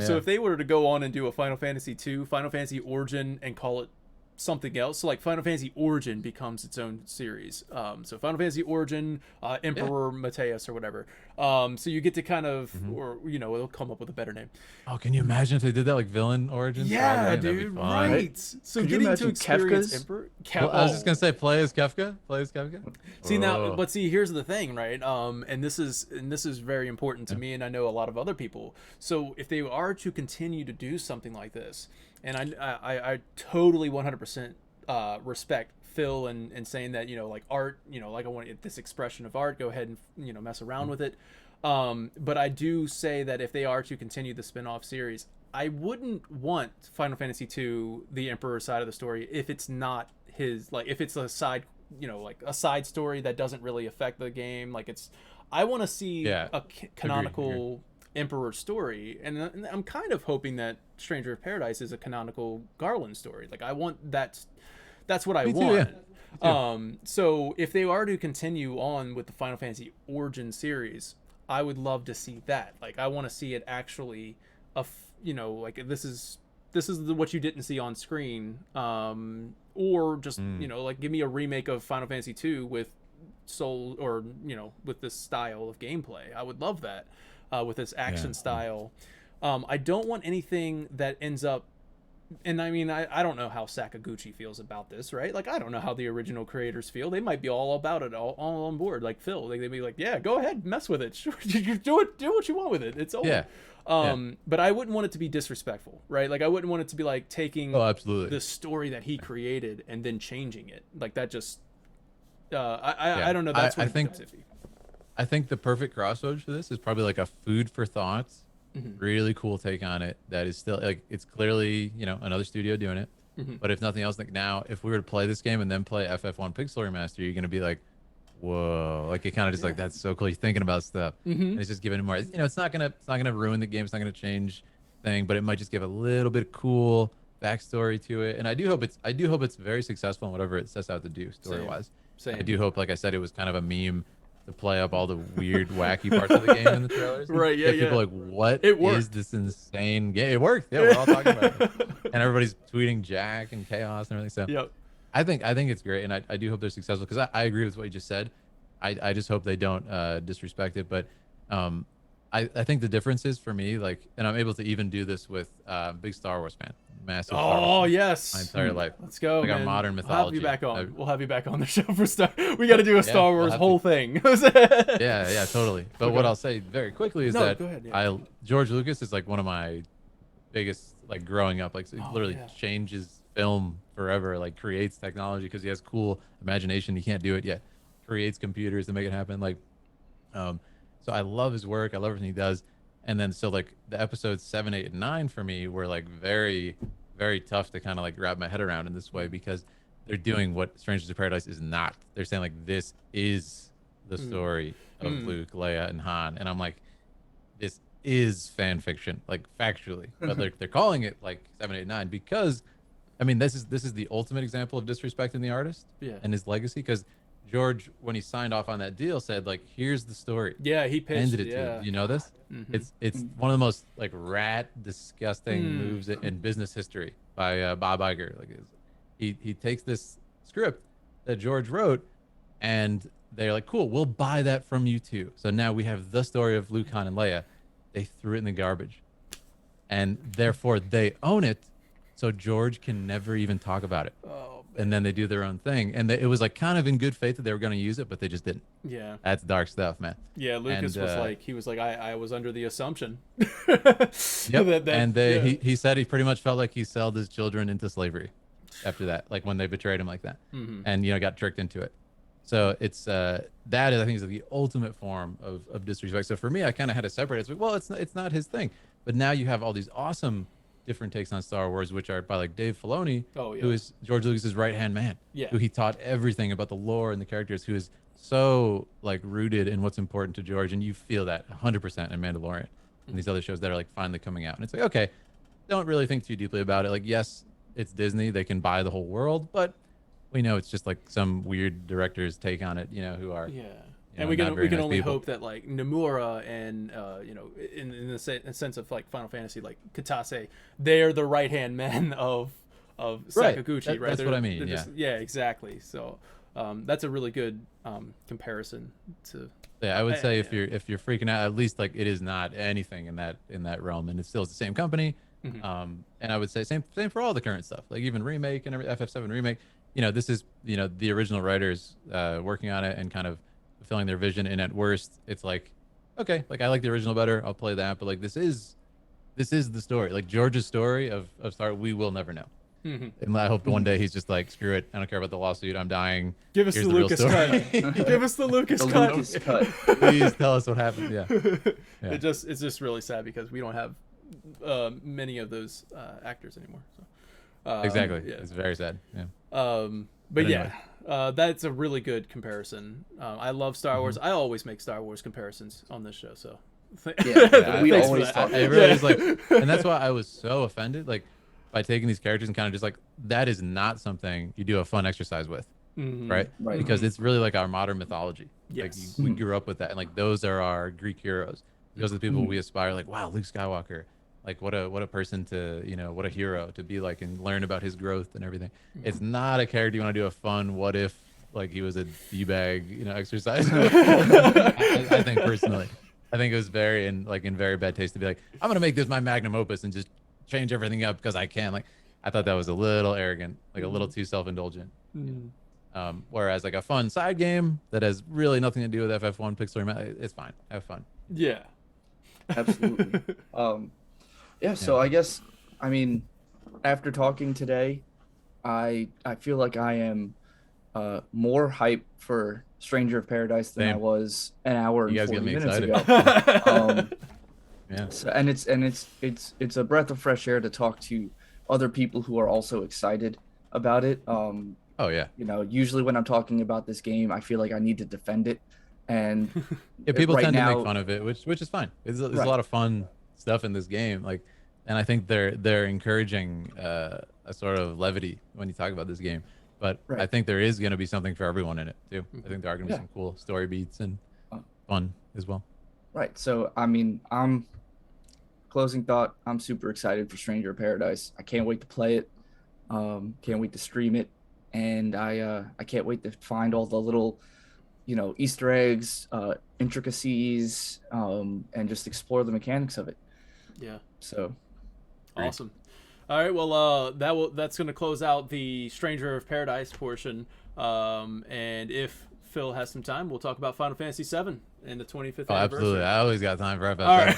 So Yeah. if they were to go on and do a Final Fantasy 2, Final Fantasy Origin, and call it something else, so like Final Fantasy Origin becomes its own series. So Final Fantasy Origin, Emperor Mateus or whatever. So you get to kind of, or it'll come up with a better name. Oh, can you imagine if they did that like villain origin? Yeah, That'd be dude, fun. right. So Could you getting to imagine experience Kefka's? Emperor. Well, I was just gonna say, play as Kefka. Play as Kefka. See now, Oh. but see, here's the thing, right? And this is very important to me, and I know a lot of other people. So if they are to continue to do something like this, and I totally 100% respect Phil and saying that like art, like I want this expression of art, go ahead and mess around with it. But I do say that if they are to continue the spin-off series, I wouldn't want Final Fantasy 2, the Emperor side of the story, if it's not his, like if it's a side, like a side story that doesn't really affect the game. Like I want to see a canonical Emperor story, and I'm kind of hoping that Stranger of Paradise is a canonical Garland story. Like I want that's what I Me too, want. yeah. So if they are to continue on with the Final Fantasy Origin series, I would love to see that. Like I want to see it actually, like this is what you didn't see on screen, or just like give me a remake of Final Fantasy 2 with soul, or with this style of gameplay. I would love that, with this action style. I don't want anything that ends up. And I mean, I don't know how Sakaguchi feels about this, right? Like, I don't know how the original creators feel. They might be all about it, all on board, like Phil. Like, they'd be like, yeah, go ahead, mess with it. Sure, you do what you want with it. It's over. Yeah. But I wouldn't want it to be disrespectful, right? Like, I wouldn't want it to be like taking absolutely. the story that he created and then changing it. Like, that just, I don't know. That's what I think, becomes iffy. I think the perfect crossroads for this is probably like a food for thought. Really cool take on it that is still like, it's clearly another studio doing it, but if nothing else, like now if we were to play this game and then play FF1 Pixel Remaster, you're gonna be like, whoa, like it kind of just like, that's so cool, you're thinking about stuff, and it's just giving it more, it's not gonna ruin the game, it's not gonna change thing, but it might just give a little bit of cool backstory to it. And I do hope it's very successful in whatever it sets out to do story wise. Same. I do hope, like I said, it was kind of a meme to play up all the weird, wacky parts of the game in the trailers. Right, yeah, Get people like, what is this insane game? It worked. Yeah, we're all talking about it. And everybody's tweeting Jack and Chaos and everything. So Yep. I think it's great, and I do hope they're successful, because I agree with what you just said. I just hope they don't disrespect it. But I think the difference is, for me, like, and I'm able to even do this with big Star Wars fan. Massive Star Wars fan Yes. my entire life. Let's go, Like man. our modern We'll have mythology. you back on. We'll have you back on the show for Star. We got to do a Yeah, Star we'll Wars have whole to. thing. Yeah, totally. But Okay. what I'll say very quickly is that go ahead, yeah. George Lucas is like one of my biggest, like, growing up, like, so he literally changes film forever, like creates technology because he has cool imagination. He can't do it yet. Creates computers to make it happen. Like, so I love his work. I love everything he does. And then so like the episodes 7, 8, and 9 for me were like very, very tough to kind of like wrap my head around in this way, because they're doing what Strangers of Paradise is not. They're saying like, this is the story of Luke, Leia, and Han, and I'm like, this is fan fiction, like factually, but they're calling it like 7, 8, 9 because, I mean, this is the ultimate example of disrespecting the artist and his legacy, because George, when he signed off on that deal, said like, here's the story. Yeah, he pitched. Ended it to you. You know this? It's one of the most like rat, disgusting moves in business history by Bob Iger. Like, he takes this script that George wrote, and they're like, cool, we'll buy that from you too. So now we have the story of Luke, Han, and Leia. They threw it in the garbage, and therefore they own it. So George can never even talk about it. Oh, and then they do their own thing, and it was like kind of in good faith that they were going to use it, but they just didn't. yeah. That's dark stuff, man. Yeah, Lucas And, was like, I was under the assumption. Yep. He said he pretty much felt like he sold his children into slavery after that, like when they betrayed him like that, and got tricked into it. So it's that is, I think, is the ultimate form of disrespect. So for me, I kind of had to separate. It's like, well, it's not his thing. But now you have all these awesome different takes on Star Wars, which are by like Dave Filoni, who is George Lucas's right hand man, who he taught everything about the lore and the characters, who is so like rooted in what's important to George, and you feel that 100% in Mandalorian and these other shows that are like finally coming out. And it's like, okay, don't really think too deeply about it. Like, yes, it's Disney, they can buy the whole world, but we know it's just like some weird director's take on it, you know, who are and we can only hope that like Nomura and you know, in the sense of like Final Fantasy, like Katase, they're the right hand men of Sakaguchi, right? That's what I mean. Yeah, exactly. So that's a really good comparison to. Yeah, I would say if you're freaking out, at least like it is not anything in that realm, and it still is the same company. And I would say same for all the current stuff, like even remake and FF7 remake. You know, this is, you know, the original writers working on it and kind of fulfilling their vision. And at worst, it's like, okay, like I like the original better, I'll play that. But like this is the story, like George's story of Star. We will never know. And I hope one day he's just like, screw it, I don't care about the lawsuit, I'm dying. Give us the Lucas cut. Give us the Lucas cut. Lucas cut. Please tell us what happened. Yeah. It's just really sad because we don't have many of those actors anymore. So. Exactly. Yeah. It's very sad. Yeah. But anyway. That's a really good comparison. I love Star Wars. I always make Star Wars comparisons on this show. So we always talk. It really is like, and that's why I was so offended, like by taking these characters and kind of just like, that is not something you do a fun exercise with, right? Because it's really like our modern mythology. Like we grew up with that, and like those are our Greek heroes. Those are the people we aspire. Like, wow, Luke Skywalker. Like what a person to, you know, what a hero to be like and learn about his growth and everything. It's not a character you want to do a fun what if like he was a d-bag, you know, exercise. I think personally, I think it was in very bad taste to be like, I'm gonna make this my magnum opus and just change everything up because I can. Like, I thought that was a little arrogant, like a little too self-indulgent. Whereas like a fun side game that has really nothing to do with FF1 Pixel, it's fine. Have fun. Yeah, absolutely. So I guess, I mean, after talking today, I feel like I am more hyped for Stranger of Paradise than I was an hour and 40 minutes ago. So, and it's a breath of fresh air to talk to other people who are also excited about it. You know, usually when I'm talking about this game, I feel like I need to defend it, and people tend to make fun of it, which is fine. There's a lot of fun stuff in this game, like, and I think they're encouraging a sort of levity when you talk about this game. But I think there is going to be something for everyone in it too. I think there are going to be some cool story beats and fun as well. Right. So I mean, closing thought, I'm super excited for Stranger of Paradise. I can't wait to play it. Can't wait to stream it, and I can't wait to find all the little, you know, Easter eggs, intricacies, and just explore the mechanics of it. Yeah. So awesome. All right, well, that's going to close out the Stranger of Paradise portion. And if Phil has some time, we'll talk about Final Fantasy VII and the 25th anniversary. Absolutely. I always got time for FF7. All right.